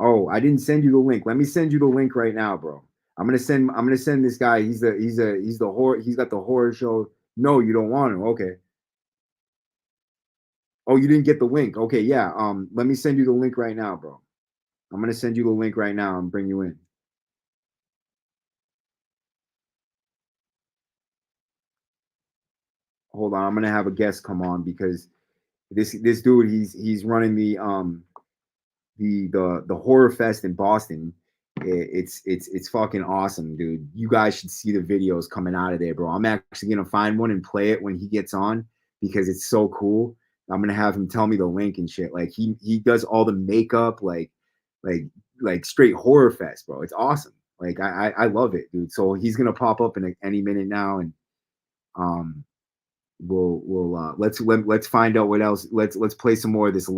Oh, I didn't send you the link. Let me send you the link right now, bro. I'm gonna send this guy. He's the horror. He's got the horror show. No, you don't want him. Okay. Oh, you didn't get the link. Okay, yeah. Let me send you the link right now, bro. I'm gonna send you the link right now and bring you in. Hold on, I'm gonna have a guest come on, because this dude, he's running the horror fest in Boston. It's fucking awesome, dude. You guys should see the videos coming out of there, bro. I'm actually gonna find one and play it when he gets on, because it's so cool. I'm gonna have him tell me the link and shit. Like he does all the makeup, like straight horror fest, bro. It's awesome. Like I love it, dude. So he's gonna pop up in any minute now, and let's find out what else. Let's play some more of this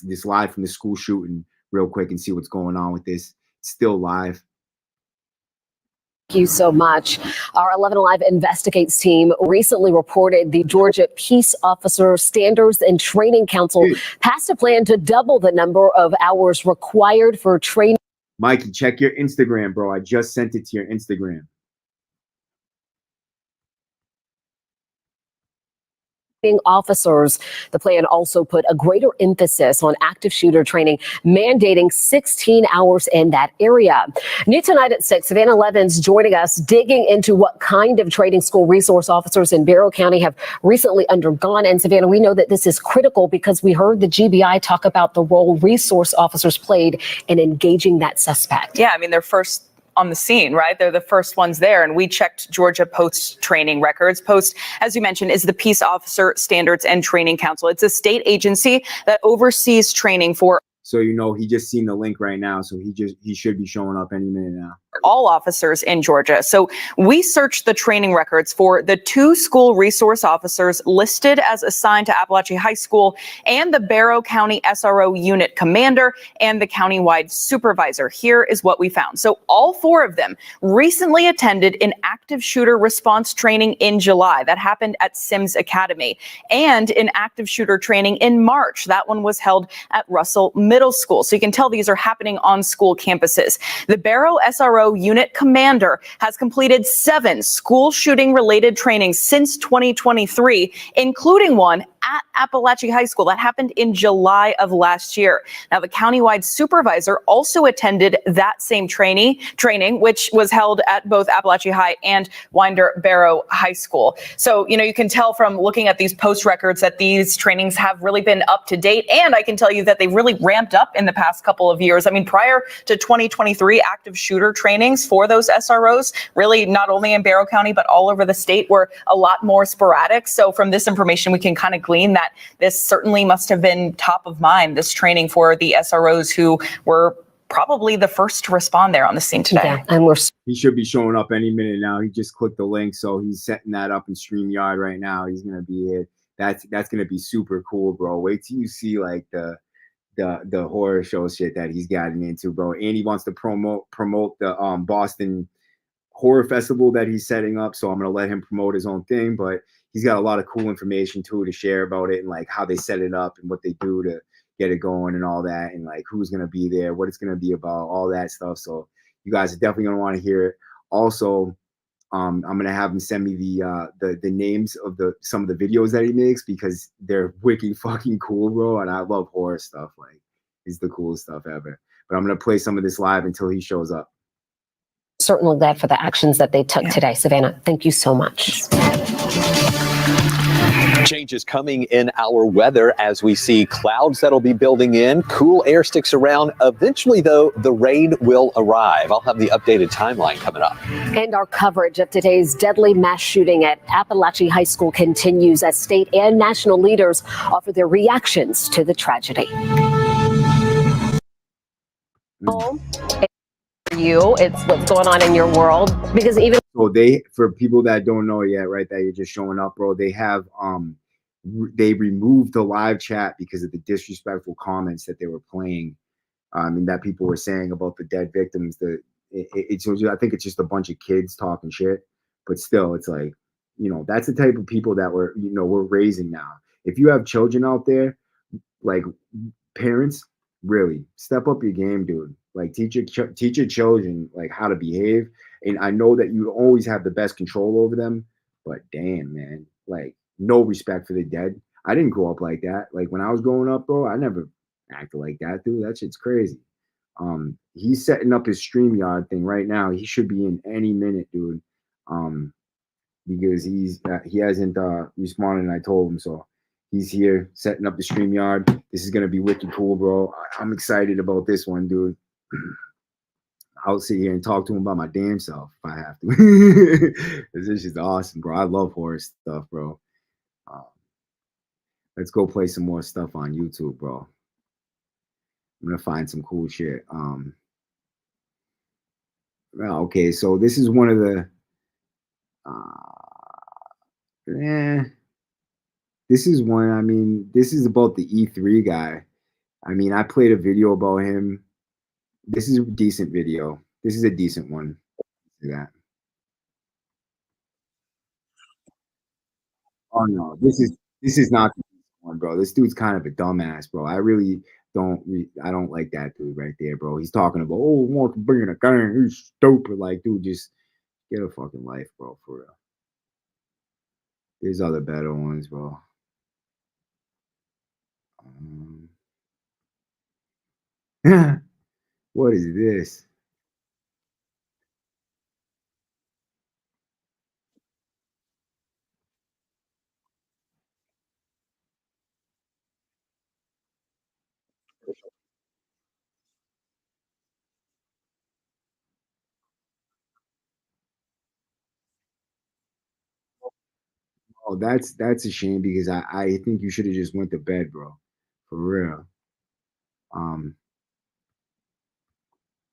this live from the school shooting real quick and see what's going on with this. It's still live. Thank you so much. Our 11 Alive Investigates team recently reported the Georgia Peace Officer Standards and Training Council passed a plan to double the number of hours required for training. Mikey, check your Instagram, bro. I just sent it to your Instagram. Officers. The plan also put a greater emphasis on active shooter training, mandating 16 hours in that area. New tonight at 6, Savannah Levin's joining us, digging into what kind of training school resource officers in Barrow County have recently undergone. And Savannah, we know that this is critical because we heard the GBI talk about the role resource officers played in engaging that suspect. Yeah, I mean, they're first on the scene, right? They're the first ones there. And we checked Georgia Post's training records. Post, as you mentioned, is the Peace Officer Standards and Training Council. It's a state agency that oversees training for. So, you know, he just seen the link right now. So he should be showing up any minute now. All officers in Georgia. So we searched the training records for the 2 school resource officers listed as assigned to Apalachee High School and the Barrow County SRO unit commander and the countywide supervisor. Here is what we found. So all 4 of them recently attended an active shooter response training in July. That happened at Sims Academy, and an active shooter training in March. That one was held at Russell Middle School. So you can tell these are happening on school campuses. The Barrow SRO unit commander has completed 7 school shooting related trainings since 2023, including one at Apalachee High School that happened in July of last year. Now, the countywide supervisor also attended that same training, which was held at both Apalachee High and Winder Barrow High School. So, you know, you can tell from looking at these post records that these trainings have really been up to date. And I can tell you that they've really ramped up in the past couple of years. I mean, prior to 2023, active shooter trainings for those SROs, really not only in Barrow County, but all over the state, were a lot more sporadic. So from this information, we can kind of glean that this certainly must have been top of mind, this training for the SROs who were probably the first to respond there on the scene today. Yeah, and he should be showing up any minute now. He just clicked the link, so he's setting that up in StreamYard right now. He's gonna be here. That's gonna be super cool, bro. Wait till you see like the horror show shit that he's gotten into, bro. And he wants to promote the Boston Horror Festival that he's setting up. So I'm gonna let him promote his own thing, but he's got a lot of cool information too to share about it and like how they set it up and what they do to get it going and all that, and like who's gonna be there, what it's gonna be about, all that stuff. So you guys are definitely gonna want to hear it. Also, I'm gonna have him send me the names of some of the videos that he makes because they're wicked fucking cool, bro. And I love horror stuff. Like, it's the coolest stuff ever. But I'm gonna play some of this live until he shows up. Certainly glad for the actions that they took today. Savannah, thank you so much. Changes coming in our weather as we see clouds that'll be building in. Cool air sticks around. Eventually, though, the rain will arrive. I'll have the updated timeline coming up. And our coverage of today's deadly mass shooting at Apalachee High School continues as state and national leaders offer their reactions to the tragedy. It's what's going on in your world, because even so for people that don't know yet, right, that you're just showing up, bro, they have they removed the live chat because of the disrespectful comments that they were playing and that people were saying about the dead victims. I think it's just a bunch of kids talking shit, but still, it's like, you know, that's the type of people that we're raising now. If you have children out there, like, parents, really step up your game, dude. Like, teach your children like how to behave. And I know that you always have the best control over them, but damn, man, like, no respect for the dead. I didn't grow up like that. Like, when I was growing up, bro, I never acted like that, dude. That shit's crazy. He's setting up his StreamYard thing right now. He should be in any minute, dude. Because he hasn't responded, and I told him so. He's here setting up the StreamYard. This is gonna be wicked cool, bro. I'm excited about this one, dude. I'll sit here and talk to him about my damn self if I have to. This is just awesome, bro. I love horror stuff, bro. Let's go play some more stuff on YouTube, bro. I'm gonna find some cool shit. Well, okay, so this is one of the this is one. I mean, this is about the E3 guy. I mean, I played a video about him. This is a decent video. This is a decent one. Look at that. Oh no, this is not the one, bro. This dude's kind of a dumbass, bro. I really I don't like that dude right there, bro. He's talking about, oh, want to bring in a gun, he's stupid. Like, dude, just get a fucking life, bro, for real. There's other better ones, bro. What is this? Oh, that's a shame because I think you should have just went to bed, bro. For real. Um,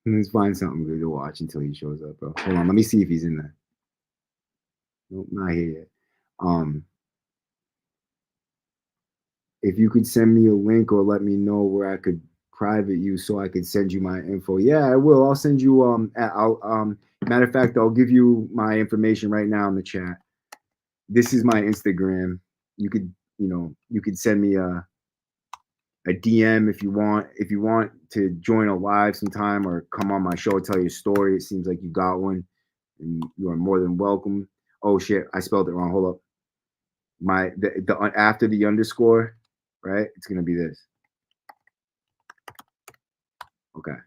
let's find something good to watch until he shows up, bro. Hold on, let me see if he's in there. Nope, not here yet. Um, if you could send me a link or let me know where I could private you so I could send you my info. Yeah, I will. I'll send you I'll matter of fact, I'll give you my information right now in the chat. This is my Instagram. You could, you could send me a DM if you want. If you want to join a live sometime or come on my show, tell your story. It seems like you got one, and you are more than welcome. Oh shit, I spelled it wrong. Hold up. The after the underscore, right? It's gonna be this. Okay.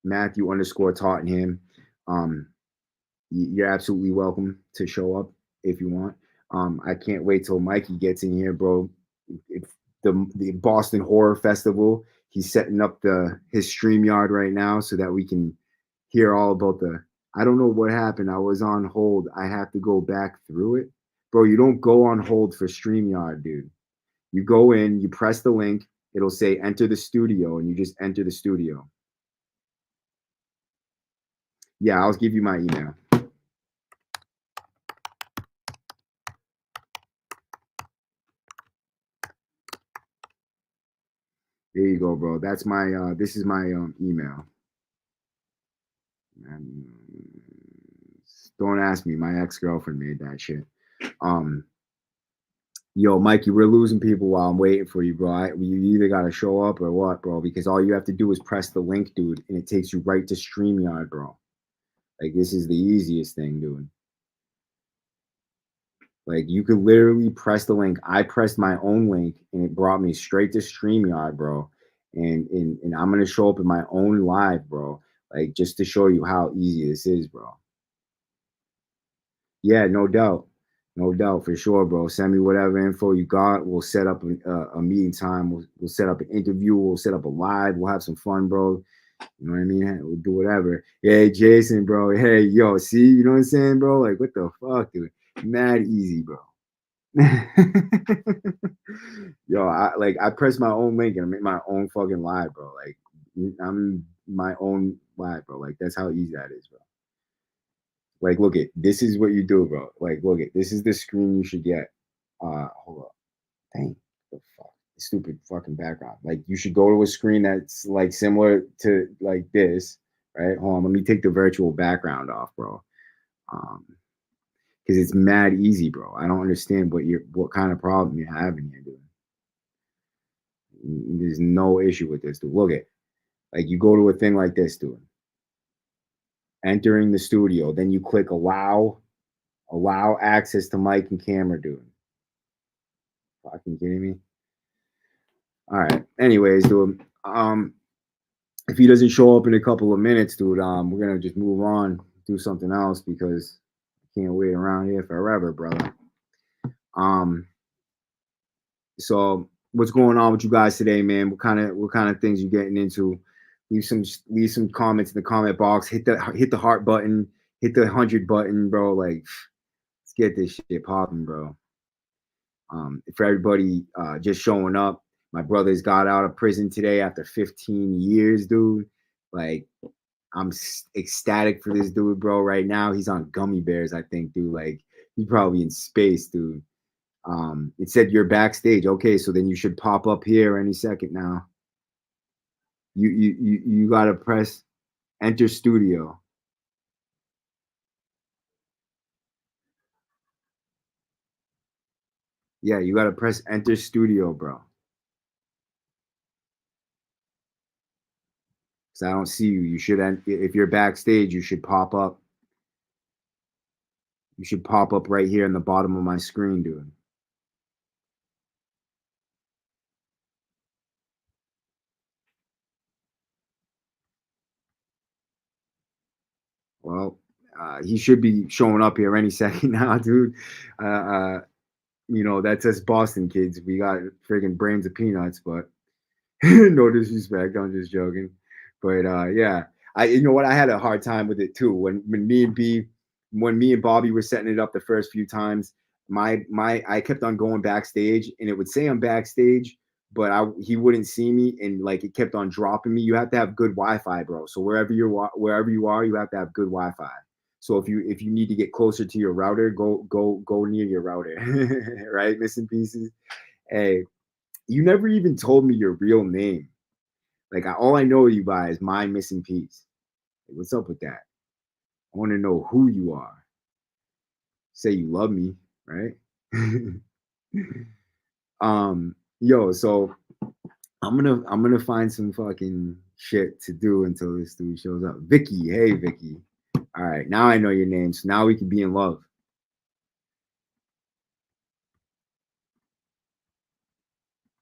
Matthew underscore Tottenham. You're absolutely welcome to show up if you want. I can't wait till Mikey gets in here, bro. The Boston Horror Festival. He's setting up his StreamYard right now so that we can hear all about I don't know what happened. I was on hold. I have to go back through it. Bro, you don't go on hold for StreamYard, dude. You go in, you press the link, it'll say enter the studio, and you just enter the studio. Yeah, I'll give you my email. There you go, bro. That's my this is my email. Don't ask me. My ex-girlfriend made that shit. Yo, Mikey, we're losing people while I'm waiting for you, bro. You either gotta show up or what, bro? Because all you have to do is press the link, dude, and it takes you right to StreamYard, bro. Like, this is the easiest thing, dude. Like, you could literally press the link. I pressed my own link, and it brought me straight to StreamYard, bro. And I'm gonna show up in my own live, bro. Like, just to show you how easy this is, bro. Yeah, no doubt. No doubt, for sure, bro. Send me whatever info you got. We'll set up a meeting time. We'll set up an interview. We'll set up a live. We'll have some fun, bro. You know what I mean? We'll do whatever. Hey, Jason, bro. Hey, yo, see? You know what I'm saying, bro? Like, what the fuck, dude? Mad easy, bro. Yo, I press my own link and I make my own fucking live, bro. Like, I'm my own live, bro. Like, that's how easy that is, bro. Like, look it. This is what you do, bro. Like, look it. This is the screen you should get. Hold up. Dang, the fuck, stupid fucking background. Like, you should go to a screen that's like similar to like this, right? Hold on. Let me take the virtual background off, bro. Because it's mad easy, bro. I don't understand what kind of problem you're having here, dude. There's no issue with this, dude. Look it. Like, you go to a thing like this, dude. Entering the studio, then you click allow access to mic and camera, dude. Fucking kidding me? All right. Anyways, dude. If he doesn't show up in a couple of minutes, dude, we're gonna just move on, do something else because I can't wait around here forever, brother. So what's going on with you guys today, man? What kind of things you getting into? Leave some comments in the comment box. Hit the heart button. Hit the 100 button, bro. Like, let's get this shit popping, bro. For everybody just showing up, my brothers got out of prison today after 15 years, dude. Like, I'm ecstatic for this dude, bro. Right now, he's on gummy bears, I think, dude. Like, he's probably in space, dude. It said you're backstage. Okay, so then you should pop up here any second now. You gotta press enter studio. Yeah, you gotta press enter studio, bro. So I don't see you. You should, if you're backstage, you should pop up. You should pop up right here in the bottom of my screen, dude. Well, he should be showing up here any second now, dude. You know, that's us Boston kids. We got friggin' brains of peanuts, but no disrespect. I'm just joking. But yeah, you know what? I had a hard time with it too. When me and Bobby were setting it up the first few times, I kept on going backstage, and it would say I'm backstage, but he wouldn't see me, and like it kept on dropping me. You have to have good Wi-Fi, bro. So wherever you are, you have to have good Wi-Fi. So if you need to get closer to your router, go near your router, right? Missing pieces. Hey, you never even told me your real name. Like all I know you by is my missing piece. Like, what's up with that? I want to know who you are. Say you love me, right? Yo, so I'm gonna find some fucking shit to do until this dude shows up. Vicky, hey Vicky. All right, now I know your name, so now we can be in love.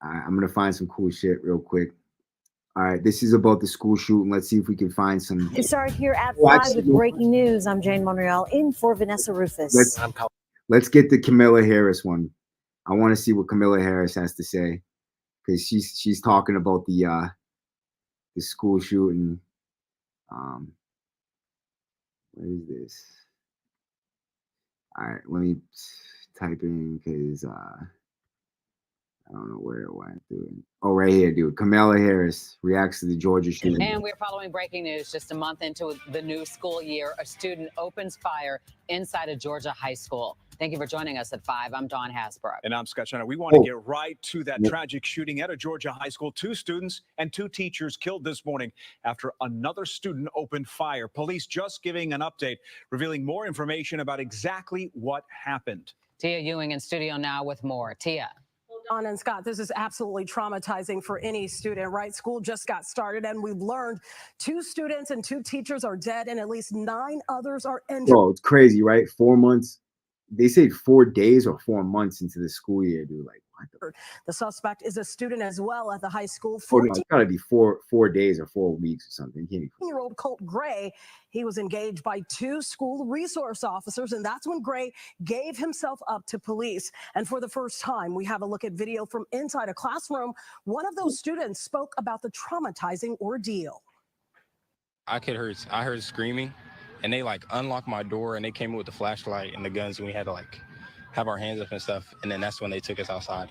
All right, I'm gonna find some cool shit real quick. All right, this is about the school shooting. Let's see if we can find some. It started here at 5 with breaking news. I'm Jane Monreal in for Vanessa Rufus. Let's get the Camilla Harris one. I want to see what Camilla Harris has to say, because she's talking about the school shooting. What is this? All right, let me type in, because I don't know where it went, dude. Oh, right here, dude. Kamala Harris reacts to the Georgia shooting. And we're following breaking news. Just a month into the new school year, a student opens fire inside a Georgia high school. Thank you for joining us at 5. I'm Dawn Hasbrook. And I'm Scott Shannon. We want to get right to that tragic shooting at a Georgia high school. 2 students and 2 teachers killed this morning after another student opened fire. Police just giving an update, revealing more information about exactly what happened. Tia Ewing in studio now with more. Tia. Don and Scott, this is absolutely traumatizing for any student, right? School just got started, and we've learned 2 students and 2 teachers are dead, and at least 9 others are injured. Oh, it's crazy, right? 4 months. They say 4 days or 4 months into the school year, dude. Like, what the suspect is a student as well at the high school. Oh, no, it's gotta be 4 days or 4 weeks or something. 14-year-old Colt Gray, he was engaged by 2 school resource officers, and that's when Gray gave himself up to police. And for the first time, we have a look at video from inside a classroom. One of those students spoke about the traumatizing ordeal. I heard screaming, and they like unlocked my door, and they came in with the flashlight and the guns, and we had to like have our hands up and stuff, and then that's when they took us outside.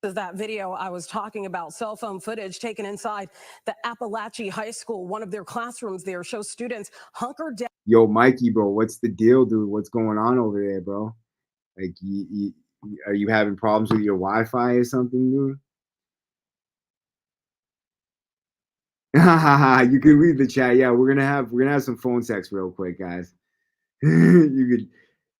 This is that video I was talking about, cell phone footage taken inside the Apalachee High School. One of their classrooms there shows students hunkered down. Yo, Mikey, bro, what's the deal, dude? What's going on over there, bro? Like, are you having problems with your Wi-Fi or something, dude? You can read the chat. Yeah, we're gonna have some phone sex real quick, guys.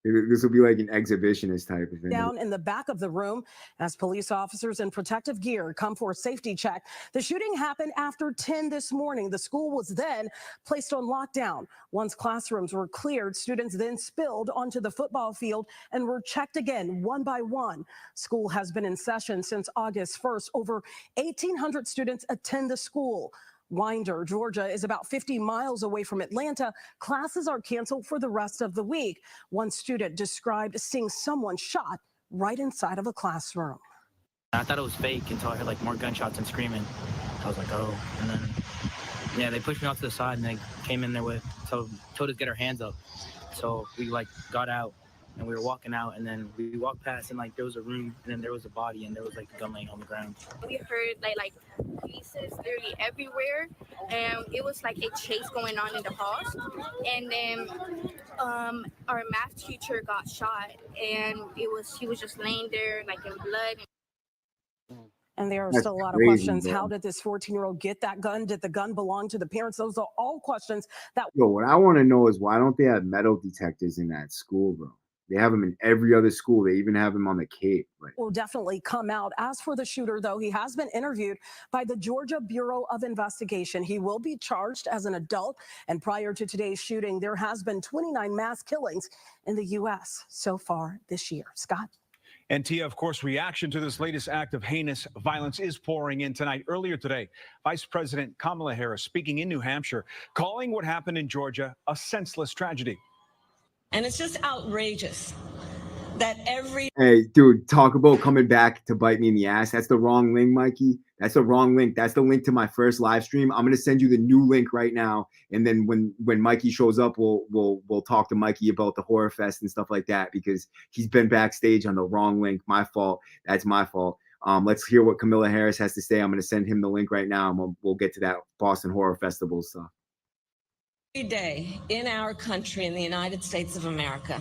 This will be like an exhibitionist type of thing. Down in the back of the room as police officers in protective gear come for a safety check. The shooting happened after 10 this morning. The school was then placed on lockdown. Once classrooms were cleared, students then spilled onto the football field and were checked again one by one. School has been in session since August 1st. Over 1,800 students attend the school. Winder, Georgia is about 50 miles away from Atlanta. Classes are canceled for the rest of the week. One student described seeing someone shot right inside of a classroom. I thought it was fake until I heard like more gunshots and screaming. I was like, oh, and then yeah, they pushed me off to the side and they came in there told us to get our hands up. So we like got out and we were walking out, and then we walked past and like there was a room, and then there was a body, and there was like a gun laying on the ground. We heard like pieces literally everywhere, and it was like a chase going on in the halls. And then our math teacher got shot, and he was just laying there like in blood. And there are That's still a lot crazy, of questions. bro. How did this 14-year-old get that gun? Did the gun belong to the parents? Those are all questions that. Yo, what I want to know is why don't they have metal detectors in that school, bro? They have him in every other school. They even have him on the Cape. Like, will definitely come out. As for the shooter, though, he has been interviewed by the Georgia Bureau of Investigation. He will be charged as an adult. And prior to today's shooting, there has been 29 mass killings in the U.S. so far this year. Scott? And Tia, of course, reaction to this latest act of heinous violence is pouring in tonight. Earlier today, Vice President Kamala Harris speaking in New Hampshire, calling what happened in Georgia a senseless tragedy. And it's just outrageous that every... Hey, dude, talk about coming back to bite me in the ass. That's the wrong link, Mikey. That's the wrong link. That's the link to my first live stream. I'm gonna send you the new link right now, and then when Mikey shows up, we'll talk to Mikey about the Horror Fest and stuff like that, because he's been backstage on the wrong link. My fault. That's my fault. Let's hear what Kamala Harris has to say. I'm gonna send him the link right now, and we'll get to that Boston Horror Festival stuff. Every day in our country, in the United States of America,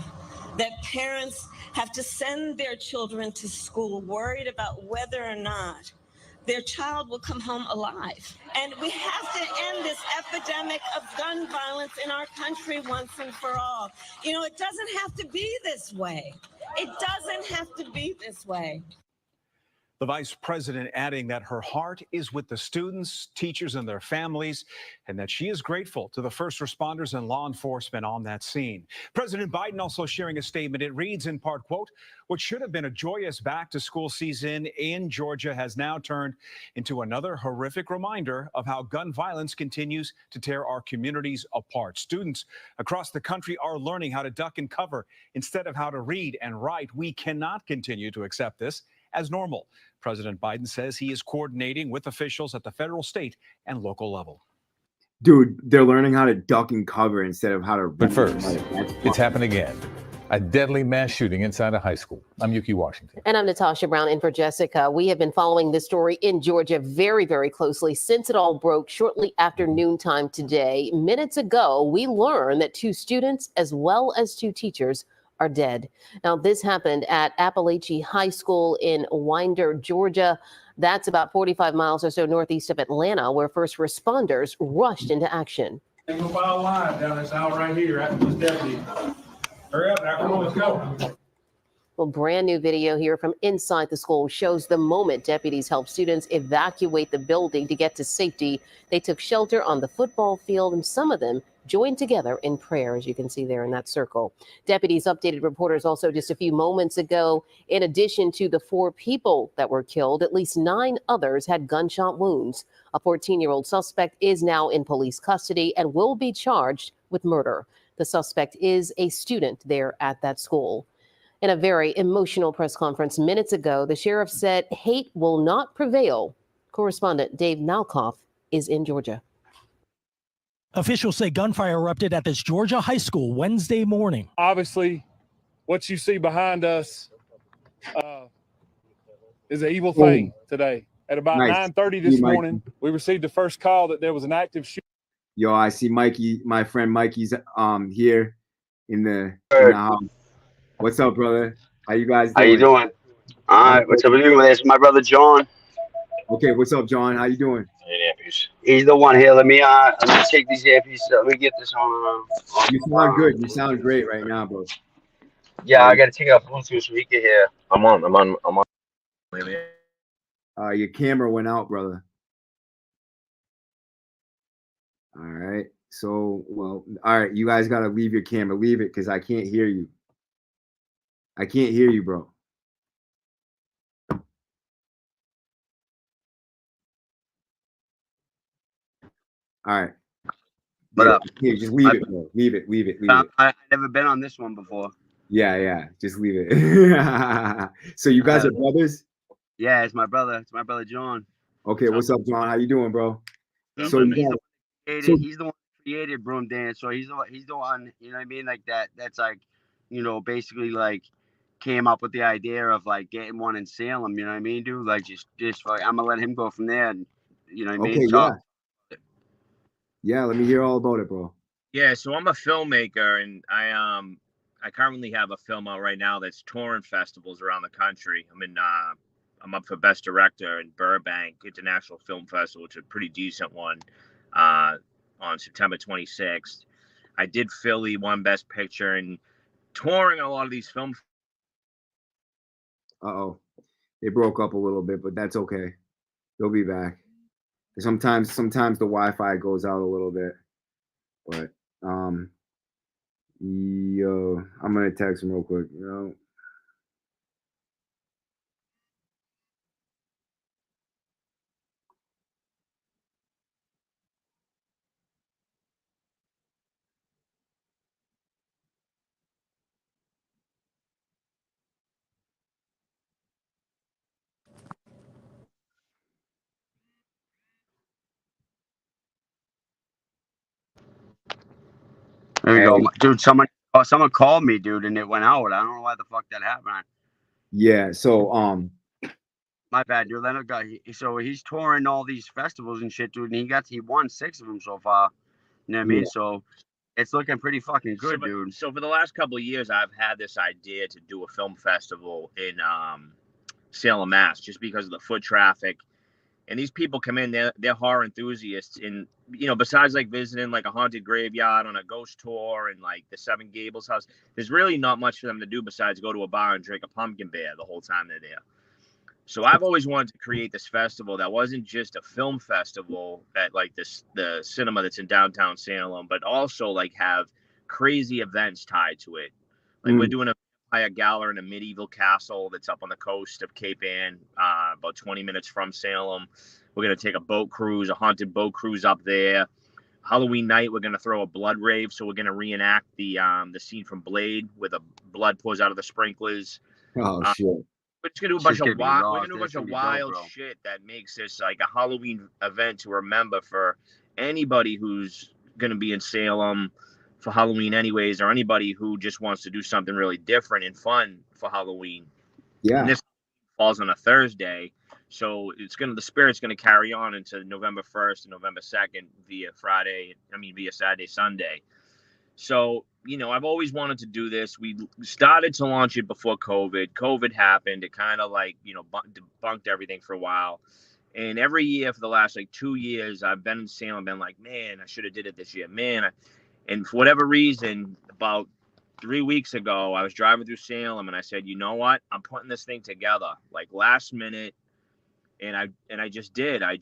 that parents have to send their children to school worried about whether or not their child will come home alive. And we have to end this epidemic of gun violence in our country once and for all. You know, it doesn't have to be this way. It doesn't have to be this way. The vice president adding that her heart is with the students, teachers, and their families, and that she is grateful to the first responders and law enforcement on that scene. President Biden also sharing a statement. It reads in part, quote, "What should have been a joyous back-to-school season in Georgia has now turned into another horrific reminder of how gun violence continues to tear our communities apart. Students across the country are learning how to duck and cover instead of how to read and write. We cannot continue to accept this as normal." President Biden says he is coordinating with officials at the federal, state, and local level. Dude, they're learning how to duck and cover instead of how to read. But first, it's happened again. A deadly mass shooting inside a high school. I'm Yuki Washington. And I'm Natasha Brown in for Jessica. We have been following this story in Georgia very, very closely since it all broke shortly after noontime today. Minutes ago, we learned that 2 students as well as 2 teachers are dead. Now, this happened at Apalachee High School in Winder, Georgia. That's about 45 miles or so northeast of Atlanta, where first responders rushed into action. Single file line down this aisle right here after this deputy. Hurry up, now, come on, let's go. Well, brand new video here from inside the school shows the moment deputies helped students evacuate the building to get to safety. They took shelter on the football field, and some of them joined together in prayer, as you can see there in that circle. Deputies updated reporters also just a few moments ago. In addition to the 4 people that were killed, at least 9 others had gunshot wounds. A 14-year-old suspect is now in police custody and will be charged with murder. The suspect is a student there at that school. In a very emotional press conference minutes ago, the sheriff said hate will not prevail. Correspondent Dave Malkoff is in Georgia. Officials say gunfire erupted at this Georgia high school Wednesday morning. Obviously, what you see behind us is an evil thing today. At about 9:30 this morning, we received the first call that there was an active shooting. Yo, I see Mikey, my friend Mikey's here in the house. What's up, brother? How you guys doing? How you doing? All right, what's up with you? It's my brother John. Okay, what's up, John? How you doing? He's the one here. Let me take these earpieces. Let me get this on. You sound good. You sound great right now, bro. Yeah, I gotta take out Bluetooth so he can hear. I'm on. Your camera went out, brother. All right. So, well, all right. You guys gotta leave your camera. Leave it, because I can't hear you. I can't hear you, bro. All right. What up? Yeah, just leave it, bro. Leave it. I've never been on this one before. Yeah. Just leave it. So you guys are brothers? Yeah, it's my brother. It's my brother John. Okay, what's up, John? How you doing, bro? He's So the one who created Broom Dance. So he's the one, you know what I mean? Like that's like, you know, basically like came up with the idea of like getting one in Salem, you know what I mean, dude? Like just like I'm gonna let him go from there, and you know what I mean? Okay, yeah, let me hear all about it, bro. Yeah, so I'm a filmmaker, and I currently have a film out right now that's touring festivals around the country. I'm up for Best Director in Burbank International Film Festival, which is a pretty decent one, on September 26th. I did Philly, won Best Picture, and touring a lot of these film. Uh-oh. They broke up a little bit, but that's okay. They'll be back. Sometimes the Wi-Fi goes out a little bit. But yo, I'm gonna text him real quick, you know. There you go, dude. Someone called me, dude, and it went out. I don't know why the fuck that happened. Yeah, so my bad, dude. Leonard got so he's touring all these festivals and shit, dude, and he won 6 of them so far. You know what I mean? Yeah. So it's looking pretty fucking good, dude. So for the last couple of years, I've had this idea to do a film festival in Salem, Mass, just because of the foot traffic. And these people come in, they're horror enthusiasts, and besides like visiting like a haunted graveyard on a ghost tour and like the Seven Gables house, there's really not much for them to do besides go to a bar and drink a pumpkin beer the whole time they're there. So I've always wanted to create this festival that wasn't just a film festival at like the cinema that's in downtown Salem, but also like have crazy events tied to it. Like we're doing a gala in a medieval castle that's up on the coast of Cape Ann, about 20 minutes from Salem. We're going to take a boat cruise, a haunted boat cruise up there. Halloween night, we're going to throw a blood rave. So we're going to reenact the scene from Blade where the blood pours out of the sprinklers. Oh, shit. We're just going to do a bunch of wild shit that makes this like a Halloween event to remember for anybody who's going to be in Salem for Halloween anyways, or anybody who just wants to do something really different and fun for Halloween. Yeah. And this falls on a Thursday, so the spirit's gonna carry on into November 1st and November 2nd via Saturday, Sunday. So, I've always wanted to do this. We started to launch it before COVID. COVID happened. It kind of like, debunked everything for a while. And every year for the last like 2 years, I've been in Salem, been like, man, I should have did it this year, man. And for whatever reason, about 3 weeks ago, I was driving through Salem and I said, you know what? I'm putting this thing together like last minute. And I just did. I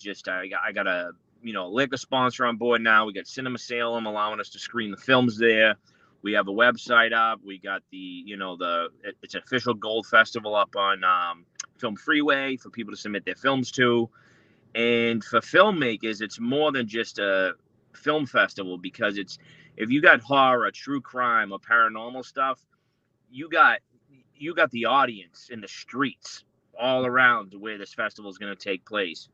got a liquor sponsor on board now. We got Cinema Salem allowing us to screen the films there. We have a website up. We got it's an official gold festival up on Film Freeway for people to submit their films to. And for filmmakers, it's more than just a film festival, because if you got horror, true crime, or paranormal stuff, you got the audience in the streets all around where this festival is going to take place.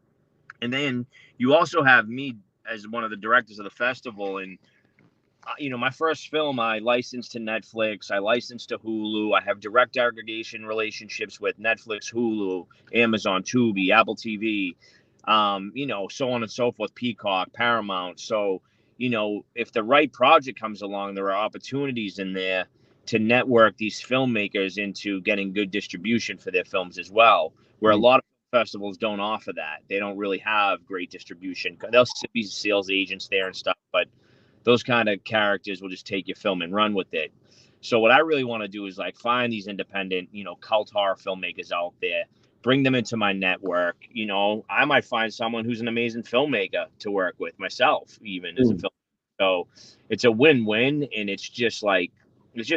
And then you also have me as one of the directors of the festival. And my first film, I licensed to Netflix, I licensed to Hulu. I have direct aggregation relationships with Netflix, Hulu, Amazon, Tubi, Apple TV, so on and so forth, Peacock, Paramount. So, if the right project comes along, there are opportunities in there to network these filmmakers into getting good distribution for their films as well, where a lot of festivals don't offer that. They don't really have great distribution. They'll be sales agents there and stuff, but those kind of characters will just take your film and run with it. So what I really want to do is like find these independent, cult horror filmmakers out there, bring them into my network. I might find someone who's an amazing filmmaker to work with myself, even as a film. So it's a win-win, and it's just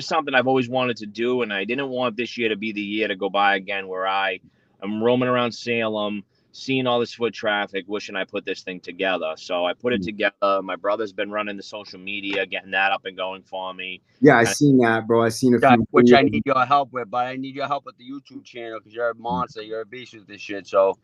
something I've always wanted to do. And I didn't want this year to be the year to go by again where I am roaming around Salem, seeing all this foot traffic, wishing I put this thing together. So I put it together. My brother's been running the social media, getting that up and going for me. Yeah, I seen that, bro. I seen a few. Which I need your help with, but I need your help with the YouTube channel because you're a monster. You're a beast with this shit. So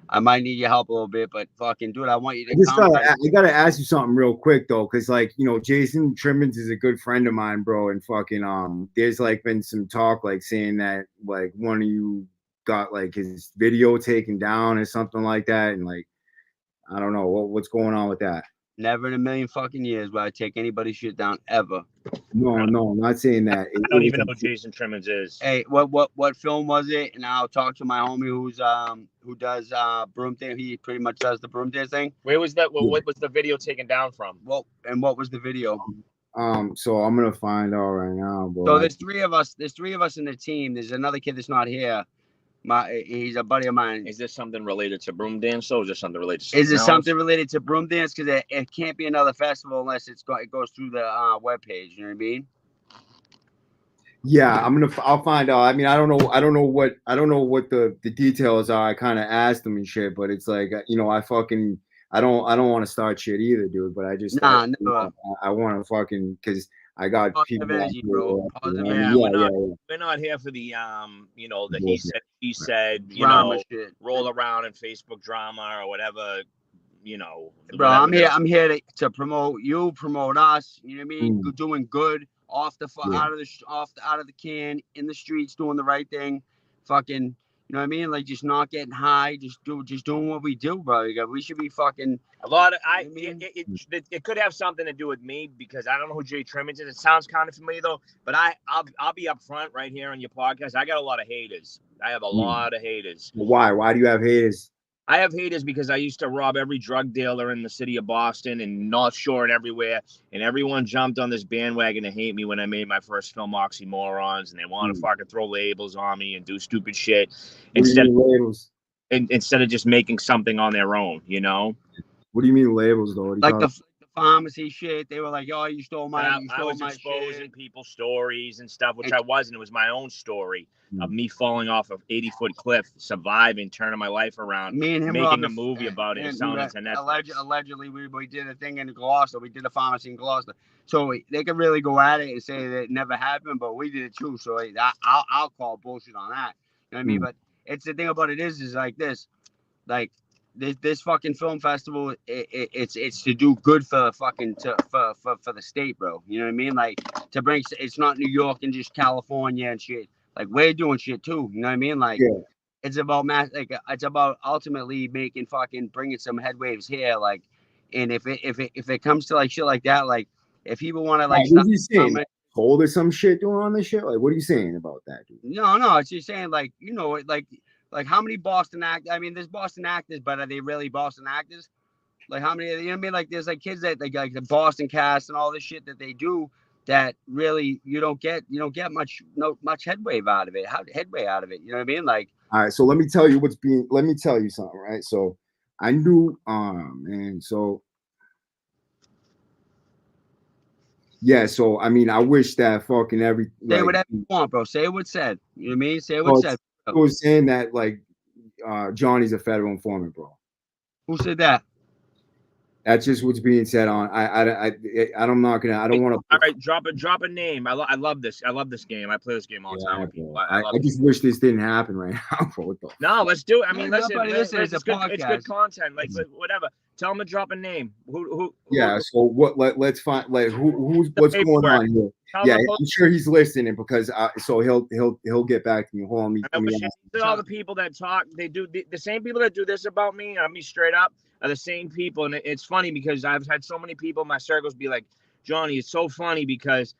I might need your help a little bit. But fucking dude, I want you to I gotta ask you something real quick though, because like Jason Trimmins is a good friend of mine, bro, and fucking there's like been some talk like saying that like one of you got like his video taken down or something like that, and like I don't know what's going on with that. Never in a million fucking years will I take anybody's shit down ever. No, I'm not saying that. I don't even know who Jason Trimmins is. Hey, what film was it? And I'll talk to my homie who does broom thing. He pretty much does the broom dance thing. Where was that? What was the video taken down from? Well, and what was the video? So I'm gonna find out right now, bro. So there's three of us. There's three of us in the team. There's another kid that's not here. He's a buddy of mine. Is this something related to broom dance, or is this something related to Is it something something else? related to broom dance? Because it can't be another festival unless it goes through the webpage. You know what I mean? Yeah, I'll find out. I mean, I don't know what the details are. I kind of asked them and shit, but it's like, you know, I don't want to start shit either, dude. But I just Nah, you know, I want to fucking because I got positive people. energy, bro. Positive Yeah, energy. we're not here for the you know, the he Bullshit. said, she said, you Drama know, shit. roll around in Facebook drama or whatever, you know. Bro, whatever I'm here to promote you, promote us. You know what I mean? Mm. Doing good off the Yeah. out of the can in the streets, doing the right thing. Fucking, you know what I mean? Like just not getting high, just doing what we do, bro. We should be fucking. A lot of it could have something to do with me because I don't know who Jay Trimmins is. It sounds kind of familiar though, but I'll be up front right here on your podcast. I got a lot of haters. I have a lot of haters. Why? Why do you have haters? I have haters because I used to rob every drug dealer in the city of Boston and North Shore and everywhere, and everyone jumped on this bandwagon to hate me when I made my first film, Oxymorons, and they want to fucking throw labels on me and do stupid shit instead of just making something on their own, you know. What do you mean labels, though? Like the pharmacy shit. They were like, "Oh, you stole my, I was exposing people's stories and stuff, which I wasn't. It was my own story of me falling off an 80-foot cliff, surviving, turning my life around, Me and him making a movie about it and selling it to Netflix. Allegedly, we did a thing in Gloucester. We did a pharmacy in Gloucester. So they could really go at it and say that it never happened, but we did it too. So I'll call bullshit on that. You know what I mean? But it's the thing about it is like this, like. This fucking film festival, it's to do good for fucking for the state, bro. You know what I mean? Like to bring, it's not New York and just California and shit. Like we're doing shit too. You know what I mean? Like it's about it's about ultimately making fucking bringing some headwaves here. Like, and if it comes to like shit like that, like if people want to like what are you saying? Cold or some shit doing on this shit? Like, what are you saying about that, dude? No, it's just saying like, you know, like how many Boston actors? I mean, there's Boston actors, but are they really Boston actors? Like how many? You know what I mean? Like there's like kids that like the Boston cast and all this shit that they do that really you don't get much headway out of it. Headway out of it? You know what I mean? Like all right. So let me tell you let me tell you something, right? So I knew, man. So yeah. So I mean, I wish that fucking say whatever you want, bro. Say what's said. You know what I mean? Say what's said. I was saying that like Johnny's a federal informant, bro. Who said that? That's just what's being said on. I'm not gonna. I don't want to. All right, drop a name. I love this. I love this game. I play this game all the time with people. I just wish this didn't happen right now. What the No, let's do it. I mean, listen, it's good content. Like whatever. Tell them to drop a name. Who yeah. So what? Let's find like what's going on here. Yeah, I'm sure he's listening because so he'll get back to me. Hold on, all the people that talk, they do the same people that do this about me. I'll be straight up. Are the same people, and it's funny because I've had so many people in my circles be like, Johnny, it's so funny because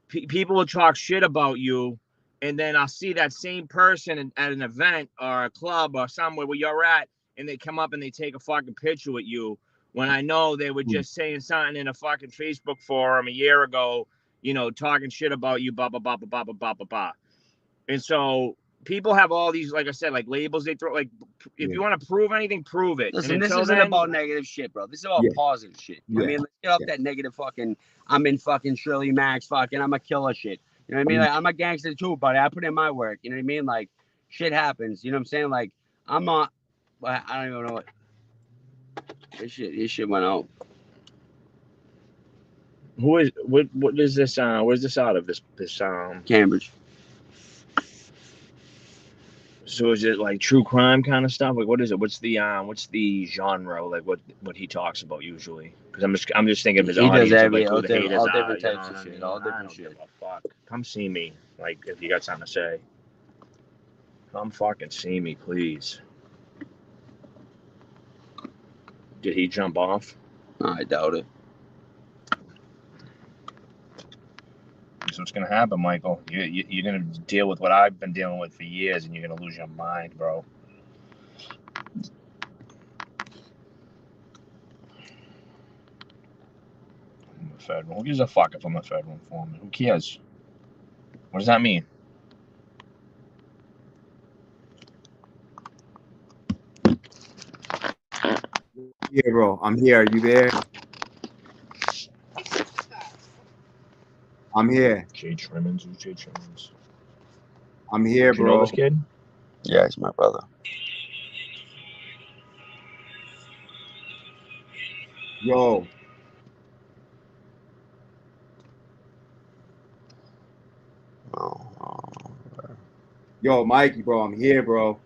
people will talk shit about you, and then I'll see that same person at an event or a club or somewhere where you're at, and they come up and they take a fucking picture with you when I know they were just saying something in a fucking Facebook forum a year ago, you know, talking shit about you, blah, blah, blah, blah, blah, blah, blah, blah. And so people have all these, like I said, like labels they throw. Like, if you want to prove anything, prove it. Listen, this isn't about negative shit, bro. This is about positive shit. You know what I mean? Let's get off that negative fucking, I'm in fucking Shirley Max fucking, I'm a killer shit. You know what I mean? Like, I'm a gangster too, buddy. I put in my work. You know what I mean? Like, shit happens. You know what I'm saying? Like, I'm not, I don't even know what. This shit went out. What is this? Where's this out of? This Cambridge. So is it like true crime kind of stuff? Like what is it? What's the genre? Like what he talks about usually? Because I'm just thinking of his audience. All different types of shit. All different shit. Fuck. Come see me. Like if you got something to say. Come fucking see me, please. Did he jump off? I doubt it. So what's gonna happen, Michael? You're gonna deal with what I've been dealing with for years, and you're gonna lose your mind, bro. federal. Who gives a fuck if I'm a federal informant? Who cares? What does that mean? Yeah, bro. I'm here. Are you there? I'm here. Jay Trimmins? Who's Jay Trimmins? I'm here, Do you know bro. this kid? Yeah, he's my brother. Yo. Yo, Mikey, bro. I'm here, bro.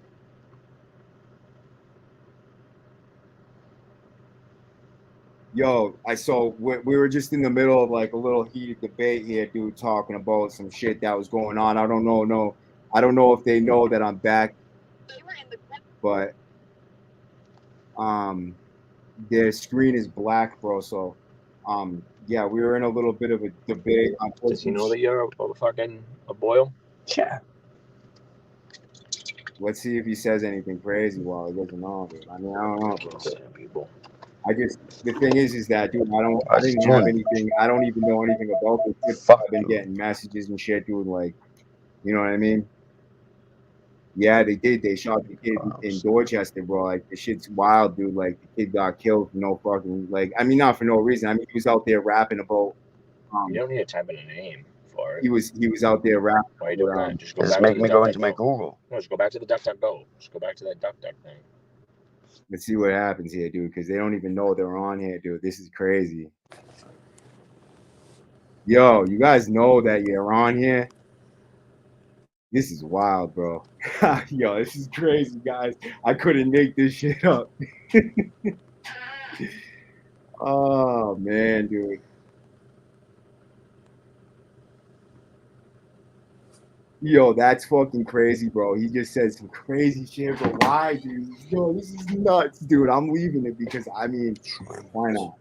Yo, we were just in the middle of like a little heated debate here, dude, talking about some shit that was going on. I don't know if they know that I'm back, but their screen is black, bro. So yeah, we were in a little bit of a debate. Does he know that you're a boil? Yeah. Let's see if he says anything crazy while he doesn't know, dude. I mean, I don't know, bro. The thing is that, dude, I didn't have anything. I don't even know anything about this shit. I've been getting messages and shit, dude. Like, you know what I mean? Yeah, they did. They shot the kid in Dorchester, bro. Like, the shit's wild, dude. Like, the kid got killed for no fucking, like, I mean, not for no reason. I mean, he was out there rapping about. You don't need to type in a name for it. He was out there rapping. Why are you doing that? Just go Just back make to me the go into my DuckDuckGo. Google. No, just go back to the DuckDuckGo. Just go back to that DuckDuck thing. Let's see what happens here, dude, because they don't even know they're on here, dude. This is crazy. Yo, you guys know that you're on here? This is wild, bro. Yo, this is crazy, guys. I couldn't make this shit up. Oh, man, dude. Yo, that's fucking crazy, bro. He just said some crazy shit, but why, dude? Yo, this is nuts, dude. I'm leaving it because, I mean, why not?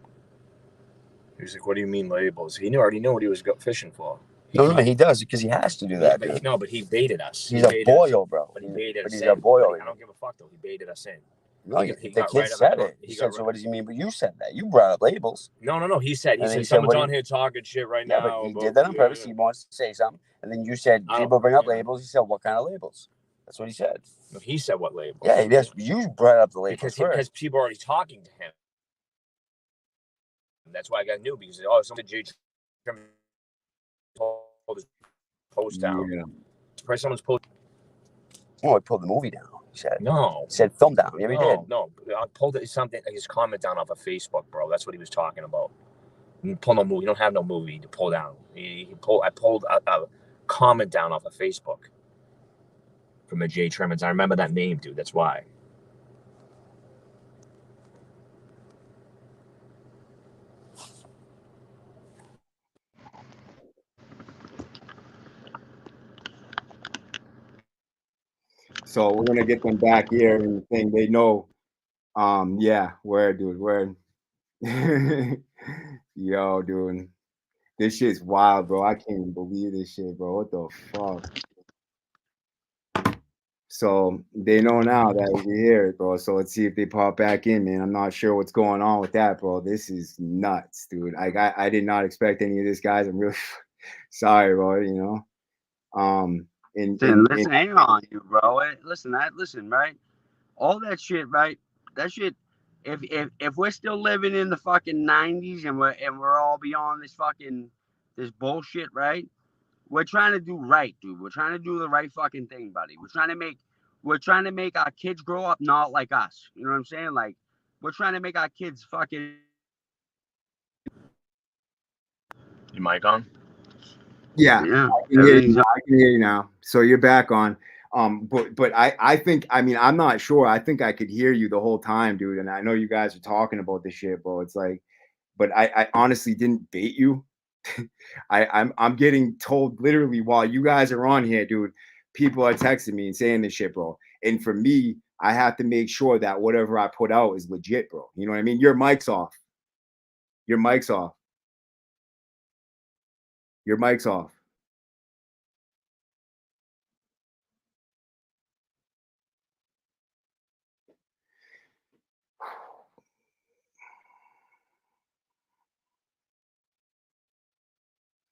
He was like, "What do you mean labels?" He already knew what he was fishing for. No, he does because he has to do that. Yeah, but he baited us. He's a boil, bro. But he baited us he's in. a boil. I don't give a fuck though. He baited us in. No, He the got kid right said up- it. He he said, got so what does he mean? But you said that. You brought up labels. No. He said And then he said, someone's what do on you- here talking shit right Yeah, now. but he about- did that on purpose. He wants to say something. And then you said, I don't- people bring up labels. He said, what kind of labels? That's what he said. No, he said what labels? Yeah, he does. You brought up the labels because people are already talking to him. That's why I got new because something Jay pulled his post down. Yeah. Surprised someone's post. Oh, he pulled the movie down. He said. No. He said film down. Yeah, he did. No. I pulled something his comment down off of Facebook, bro. That's what he was talking about. You pull no movie. You don't have no movie to pull down. I pulled a comment down off of Facebook from the Jay Trimmins. I remember that name, dude. That's why. So we're gonna get them back here and the thing they know. Yeah, where, dude, where? Yo, dude, this shit's wild, bro. I can't even believe this shit, bro. What the fuck? So they know now that we're here, bro. So let's see if they pop back in, man. I'm not sure what's going on with that, bro. This is nuts, dude. I did not expect any of this, guys. I'm really sorry, bro. You know, Listen, hang on, you bro. Listen, right? All that shit, right? That shit. If we're still living in the fucking 90s and we're all beyond this bullshit, right? We're trying to do right, dude. We're trying to do the right fucking thing, buddy. We're trying to make our kids grow up not like us. You know what I'm saying? Like, we're trying to make our kids fucking. Your mic on? Yeah, Yeah. I can hear you now. So you're back on. But I think, I mean, I'm not sure. I think I could hear you the whole time, dude. And I know you guys are talking about this shit, bro. It's like, but I honestly didn't bait you. I'm getting told literally while you guys are on here, dude. People are texting me and saying this shit, bro. And for me, I have to make sure that whatever I put out is legit, bro. You know what I mean? Your mic's off. Your mic's off. Your mic's off.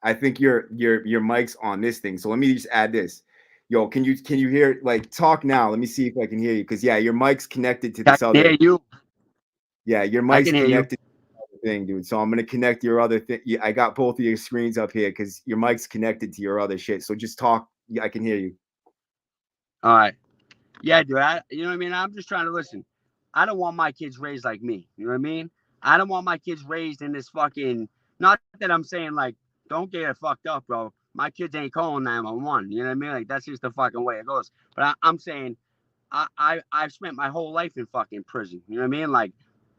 I think your mic's on this thing. So let me just add this. Yo, can you hear, like, talk now? Let me see if I can hear you. Because yeah, your mic's connected to this other. Hear you. Yeah, your I mic's can hear you. connected to the other thing, dude. So I'm gonna connect your other thing. I got both of your screens up here because your mic's connected to your other shit. So just talk. Yeah, I can hear you. All right. Yeah, dude. You know what I mean? I'm just trying to listen. I don't want my kids raised like me. You know what I mean? I don't want my kids raised in this fucking. Not that I'm saying like, don't get it fucked up, bro. My kids ain't calling 911. You know what I mean? Like that's just the fucking way it goes. But I'm saying, I've spent my whole life in fucking prison. You know what I mean? Like,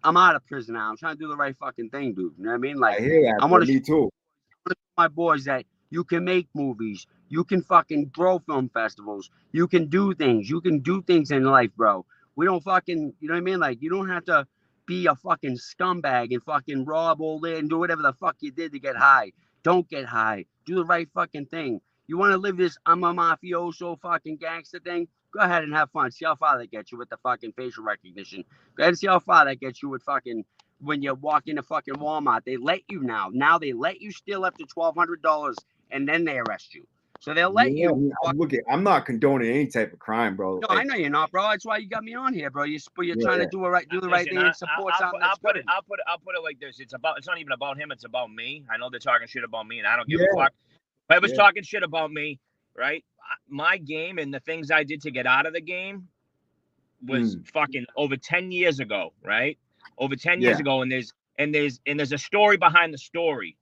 I'm out of prison now. I'm trying to do the right fucking thing, dude. You know what I mean? Like, I hear that. I want Me to too. my boys that you can make movies, you can fucking grow film festivals, you can do things in life, bro. We don't fucking, you know what I mean? Like, you don't have to be a fucking scumbag and fucking rob all day and do whatever the fuck you did to get high. Don't get high. Do the right fucking thing. You want to live this I'm a mafioso fucking gangster thing? Go ahead and have fun. See how far that gets you with the fucking facial recognition. Go ahead and see how far that gets you with fucking when you walk into fucking Walmart. They let you now. Now they let you steal up to $1,200 and then they arrest you. So they'll let you. Look, I'm not condoning any type of crime, bro. No, I know you're not, bro. That's why you got me on here, bro. You're trying to do the right thing and support something that's good. I'll put it like this. It's not even about him. It's about me. I know they're talking shit about me, and I don't give a fuck. If I was talking shit about me, right? My game and the things I did to get out of the game was fucking over 10 years ago, right? Over 10 years ago, and there's a story behind the story,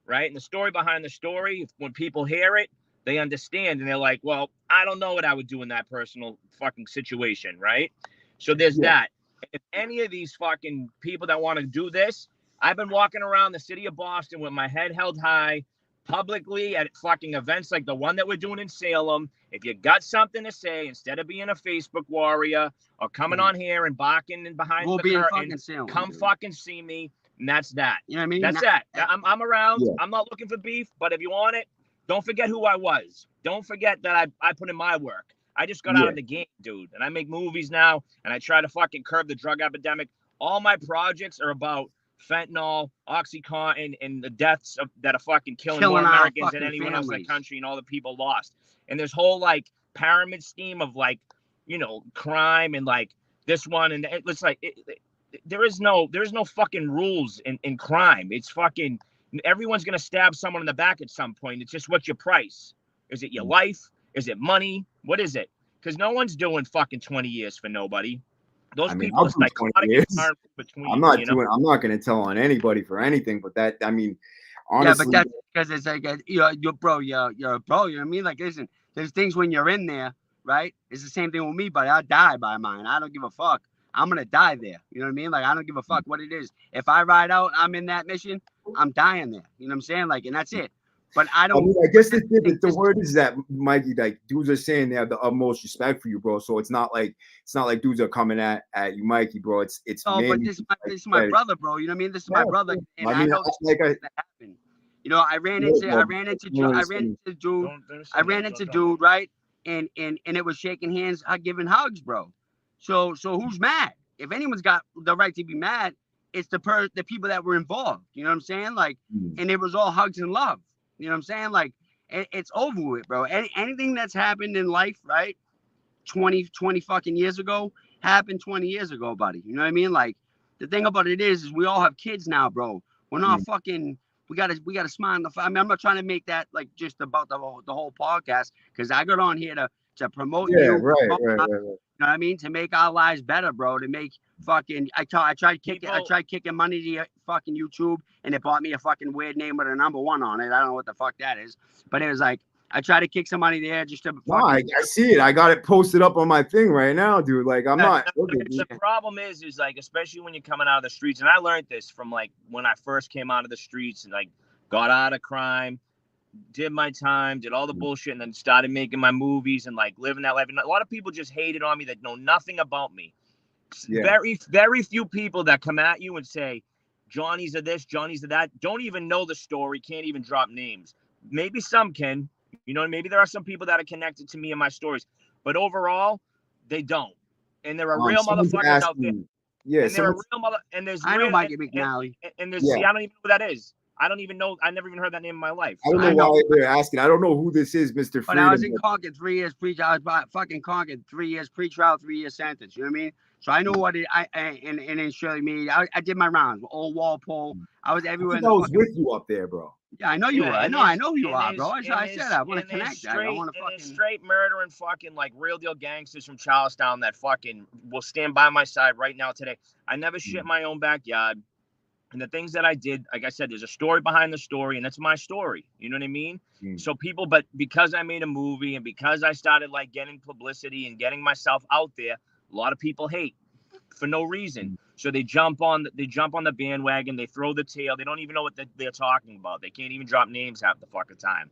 right? And the story behind the story, when people hear it, they understand, and they're like, well, I don't know what I would do in that personal fucking situation, right? So there's that. If any of these fucking people that want to do this, I've been walking around the city of Boston with my head held high, publicly at fucking events like the one that we're doing in Salem. If you got something to say, instead of being a Facebook warrior or coming on here and barking and behind the curtain, come fucking see me, and that's that. You know what I mean? That's that. I'm around. I'm not looking for beef, but if you want it, don't forget who I was. Don't forget that I put in my work. I just got out of the game, dude, and I make movies now, and I try to fucking curb the drug epidemic. All my projects are about fentanyl, OxyContin, and the deaths that are fucking killing more Americans than anyone else in the country, and all the people lost. And this whole like pyramid scheme of like, you know, crime and like this one, and it's like there is no fucking rules in crime. It's fucking everyone's gonna stab someone in the back at some point. It's just what's your price? Is it your life? Is it money? What is it? Because no one's doing fucking 20 years for nobody. Those people are psychotic. I'm not doing. I'm not going to tell on anybody for anything. But that, I mean, honestly, yeah, but that's because it's like you're bro. You're a bro. You know what I mean? Like, listen, there's things when you're in there, right? It's the same thing with me, but I die by mine. I don't give a fuck. I'm gonna die there. You know what I mean? Like, I don't give a fuck what it is. If I ride out, I'm in that mission. I'm dying there. You know what I'm saying? Like, and that's it. But I don't. I mean, I guess the word is that, Mikey, like dudes are saying they have the utmost respect for you, bro. So it's not like dudes are coming at you, Mikey, bro. It's. Oh, but this is my brother, bro. You know what I mean? This is my brother, and I know this happened. You know, I ran into dude, right? And it was shaking hands, giving hugs, bro. So who's mad? If anyone's got the right to be mad, it's the people that were involved. You know what I'm saying? Like, and it was all hugs and love. You know what I'm saying? Like, it's over with, bro. Anything that's happened in life, right? 20 fucking years ago happened 20 years ago, buddy. You know what I mean? Like, the thing about it is we all have kids now, bro. We're not fucking. We gotta smile in the. I mean, I'm not trying to make that like just about the whole podcast, because I got on here to promote you. Right. You know what I mean? To make our lives better, bro. To make fucking. I tried kicking money to fucking YouTube, and it bought me a fucking weird name with a number 1 on it. I don't know what the fuck that is, but it was like I tried to kick some money there just to. No, I see it. I got it posted up on my thing right now, dude. Like, I'm not. The problem is like, especially when you're coming out of the streets, and I learned this from like when I first came out of the streets and like got out of crime, did my time, did all the bullshit, and then started making my movies and like living that life. And a lot of people just hated on me that know nothing about me. Very, very few people that come at you and say, Johnny's of this, Johnny's of that, don't even know the story, can't even drop names. Maybe some can, you know, maybe there are some people that are connected to me and my stories, but overall, they don't. And there are real motherfuckers out there. Yeah, and there are real and there's I know Mikey McNally. And there's see, I don't even know who that is. I don't even know. I never even heard that name in my life. I don't know why they're asking. I don't know who this is, Mr. Freedom. But I was in Concord 3 years I was fucking Concord 3 years pre-trial, 3 year sentence. You know what I mean? So I know what it. And in Shirley Mead, I did my rounds. Old Walpole. I was everywhere. I was with you up there, bro. Yeah, I know you were. I know who you are, bro. I said I want to connect. I want to fucking straight murdering fucking like real deal gangsters from Charlestown that fucking will stand by my side right now today. I never shit my own backyard. And the things that I did, like I said, there's a story behind the story, and that's my story. You know what I mean? So people, but because I made a movie and because I started like getting publicity and getting myself out there, a lot of people hate for no reason. So they jump on the bandwagon, they throw the tail, they don't even know what they're talking about. They can't even drop names half the fucking time.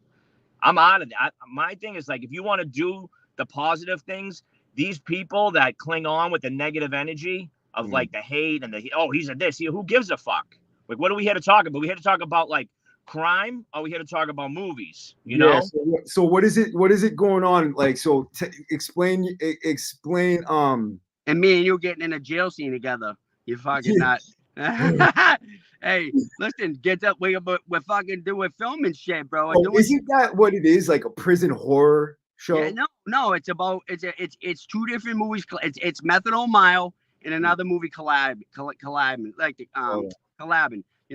I'm out of that. My thing is like, if you want to do the positive things, these people that cling on with the negative energy of like the hate and he's a this, who gives a fuck? Like, what are we here to talk about? We here to talk about like crime, or we here to talk about movies? You know? So what is it? What is it going on? Like, so explain. And me and you getting in a jail scene together. You fucking not. Hey, listen, get up. We're fucking doing filming shit, bro. Isn't that what it is? Like a prison horror show? Yeah, no. It's about it's two different movies. It's Methadone Mile and another movie collabing. You know what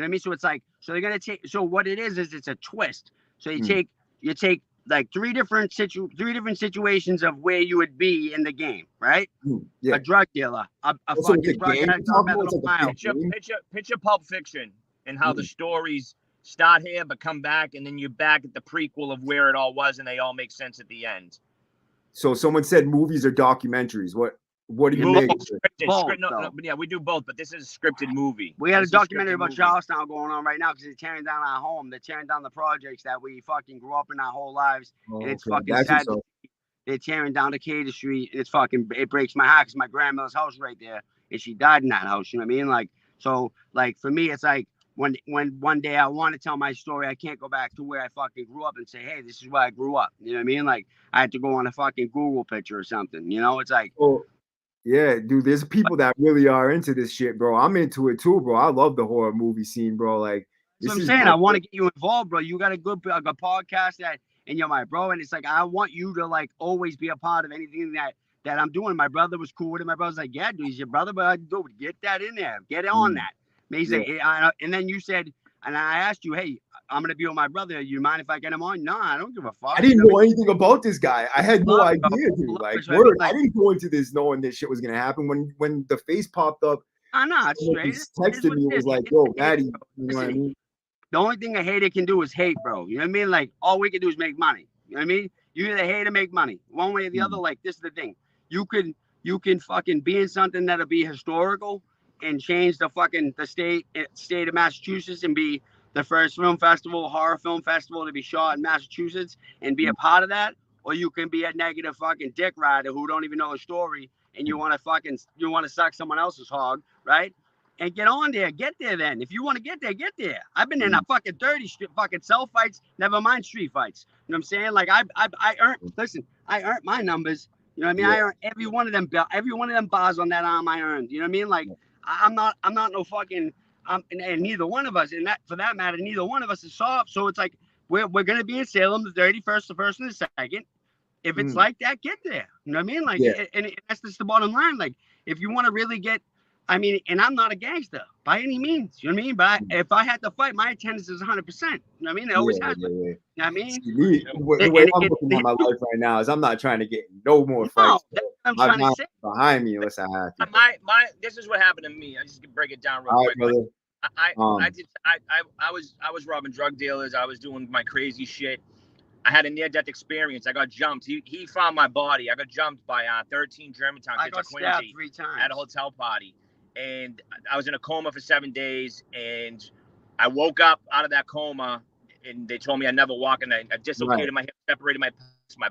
I mean? So it's like, so they're gonna take. So what it is it's a twist. So you take like three different situations of where you would be in the game, right? Yeah. A drug dealer, a fucking drug Picture Pulp Fiction and how the stories start here but come back, and then you're back at the prequel of where it all was, and they all make sense at the end. So someone said movies or documentaries. What do you make? Yeah, we do both, but this is a scripted movie. We had a documentary about Charlestown going on right now because they're tearing down our home. They're tearing down the projects that we fucking grew up in our whole lives. And it's fucking sad. They're tearing down Decatur Street. And it breaks my heart because my grandmother's house right there. And she died in that house. You know what I mean? Like, so like for me, it's like when one day I want to tell my story, I can't go back to where I fucking grew up and say, hey, this is where I grew up. You know what I mean? Like I had to go on a fucking Google picture or something. You know, it's like, yeah, dude, there's people that really are into this shit, bro. I'm into it too, bro. I love the horror movie scene, bro. Like, that's what I'm saying. I want to get you involved, bro. You got a good podcast and you're my bro. And it's like, I want you to like always be a part of anything that I'm doing. My brother was cool with it. My brother's like, yeah, dude, he's your brother, but dude, get that in there. Get on that. And then you said, and I asked you, hey, I'm gonna be with my brother. You mind if I get him on? No, I don't give a fuck. I didn't know anything about this guy. I had no idea, dude. Like, I didn't go into this knowing this shit was gonna happen. When the face popped up, I know it's straight. Texted me, it was like, yo, Maddie, you know what I mean? The only thing a hater can do is hate, bro. You know what I mean? Like, all we can do is make money. You know what I mean? You either hate or make money, one way or the other. Like, this is the thing. You can fucking be in something that'll be historical and change the state of Massachusetts and be the first horror film festival to be shot in Massachusetts and be a part of that, or you can be a negative fucking dick rider who don't even know the story and you want to suck someone else's hog, right? And get on there, get there then. If you want to get there, get there. I've been in a fucking 30 fucking cell fights, never mind street fights. You know what I'm saying? Like I earned my numbers. You know what I mean? I earned every one of them bars on that arm I earned. You know what I mean? Like I'm not no fucking and neither one of us, and that for that matter, neither one of us is soft. So it's like we're gonna be in Salem the 31st, the 1st, and the 2nd. If it's like that, get there. You know what I mean? Like, and that's just the bottom line. Like, if you want to really get, I mean, and I'm not a gangster by any means. You know what I mean? But if I had to fight, my attendance is 100%. You know what I mean? It always has been. You know what I mean? The way I'm looking at my life right now is I'm not trying to get no more fights. I'm trying to say. Behind me unless I have to. This is what happened to me. I just can break it down real quick. Brother. I was robbing drug dealers. I was doing my crazy shit. I had a near-death experience. I got jumped. He found my body. I got jumped by 13 Germantown kids at Quincy 3 times at a hotel party, and I was in a coma for 7 days. And I woke up out of that coma, and they told me I'd never walk. And I dislocated my hip, separated my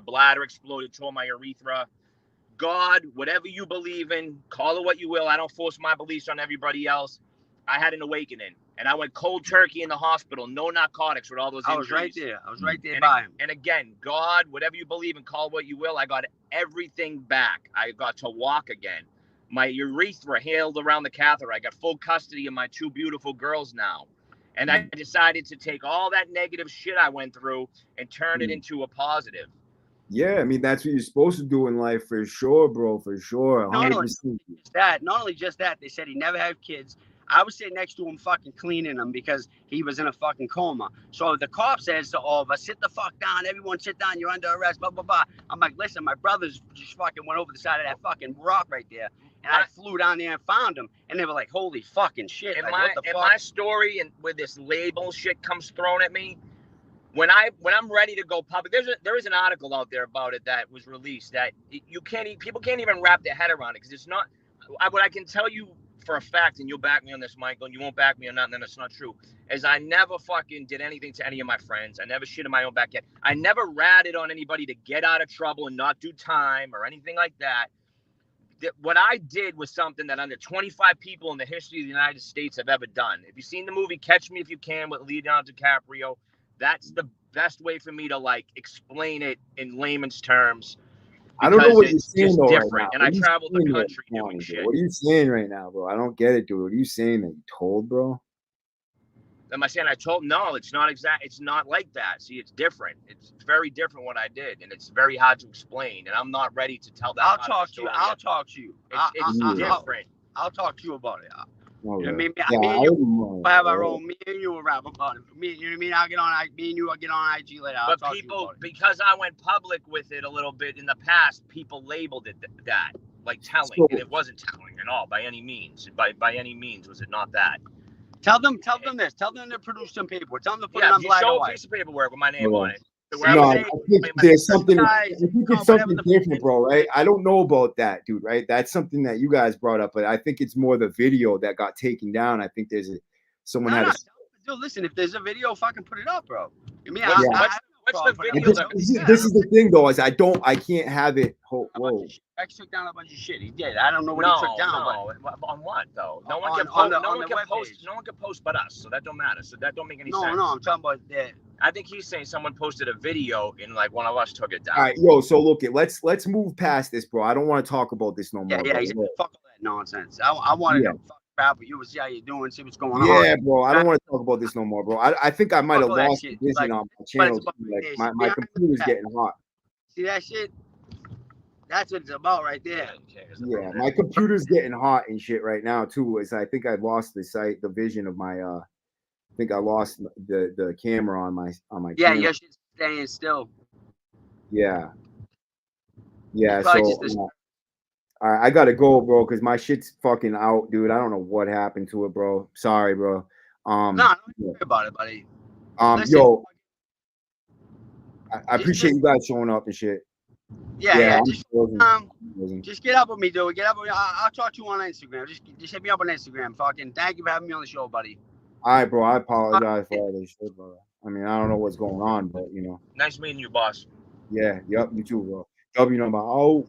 bladder, exploded, tore my urethra. God, whatever you believe in, call it what you will. I don't force my beliefs on everybody else. I had an awakening, and I went cold turkey in the hospital, no narcotics with all those injuries. I was right there by him. And again, God, whatever you believe in, call what you will. I got everything back. I got to walk again. My urethra healed around the catheter. I got full custody of my 2 beautiful girls now. And I decided to take all that negative shit I went through and turn it into a positive. Yeah, I mean, that's what you're supposed to do in life for sure, bro, for sure. 100%. Not only just that, they said he never had kids. I was sitting next to him fucking cleaning him because he was in a fucking coma. So the cop says to all of us, sit the fuck down. Everyone sit down. You're under arrest, blah, blah, blah. I'm like, listen, my brothers just fucking went over the side of that fucking rock right there. And I flew down there and found him. And they were like, holy fucking shit. And Like, what the fuck? my story and where this label shit comes thrown at me, when I'm ready to go public, there is an article out there about it that was released that people can't even wrap their head around it, because it's not what I can tell you for a fact, and you'll back me on this, Michael, and you won't back me on nothing, then it's not true, is I never fucking did anything to any of my friends. I never shit in my own backyard. I never ratted on anybody to get out of trouble and not do time or anything like that. What I did was something that under 25 people in the history of the United States have ever done. If you've seen the movie Catch Me If You Can with Leonardo DiCaprio, that's the best way for me to like explain it in layman's terms. I don't know what you're saying though different. right now. And I traveled the country doing shit. What are you saying right now, bro? I don't get it, dude. What are you saying that you told, bro? Am I saying I told? No, it's not exact. It's not like that. See, it's different. It's very different what I did, and it's very hard to explain. And I'm not ready to tell that. I'll talk to you. I'll talk to you. It's different. I'll talk to you about it. Oh, You know what I mean? yeah, Me and you will have our own. Me and you will rap about it. Me, you know what I mean? I'll get on. Me and you will get on IG later. I'll But talk to you people, about it. because I went public with it a little bit in the past, people labeled it that, like telling, and it wasn't telling at all by any means. By any means was it not that. Tell them this. Tell them to produce some paperwork. Tell them to put it Yeah, on if you black show and a white. piece of paperwork with my name on it. No, I think there's something. I think it's something different, bro. Right? I don't know about that, dude. Right? That's something that you guys brought up, but I think it's more the video that got taken down. I think there's someone had a. Dude, listen, if there's a video, fucking put it up, bro. I mean, what's the video? This is the thing, though, is I can't have it. Whoa. X took down a bunch of shit. He did. I don't know what he took down. But on what though? No one On- can on post. the- No on one the can post. webpage. No one can post but us. So that don't matter. So that don't make any sense. No, I'm talking about that. I think he's saying someone posted a video and like one of us took it down. All right, yo. So look, let's move past this, bro. I don't want to talk about this no more. Yeah, bro. exactly. Fuck all that nonsense. I wanted to fuck rap with you, see how you're doing, see what's going on. Yeah, bro. I don't want to talk about this no more, bro. I think I might have Fuck all that lost shit. the vision Like, on my but channel. it's about Like this. my Behind computer's the getting hot. See that shit? That's what it's about right there. Yeah, my computer's getting hot and shit right now too. Is I think I lost the vision of my. I think I lost the camera on my Yeah, channel. your shit's staying still. Yeah. Yeah. It's probably So just this- all right, I gotta go, bro, because my shit's fucking out, dude. I don't know what happened to it, bro. Sorry, bro. No, don't worry about it, buddy. Listen, Yo, I appreciate you guys showing up and shit. Yeah. I'm Just, frozen. just get up with me, dude. Get up with me. I'll talk to you on Instagram. Just hit me up on Instagram. Fucking thank you for having me on the show, buddy. All right, bro. I apologize for all this shit, bro. I mean, I don't know what's going on, but you know. Nice meeting you, boss. Yeah. Yep. You too, bro. W number. Oh.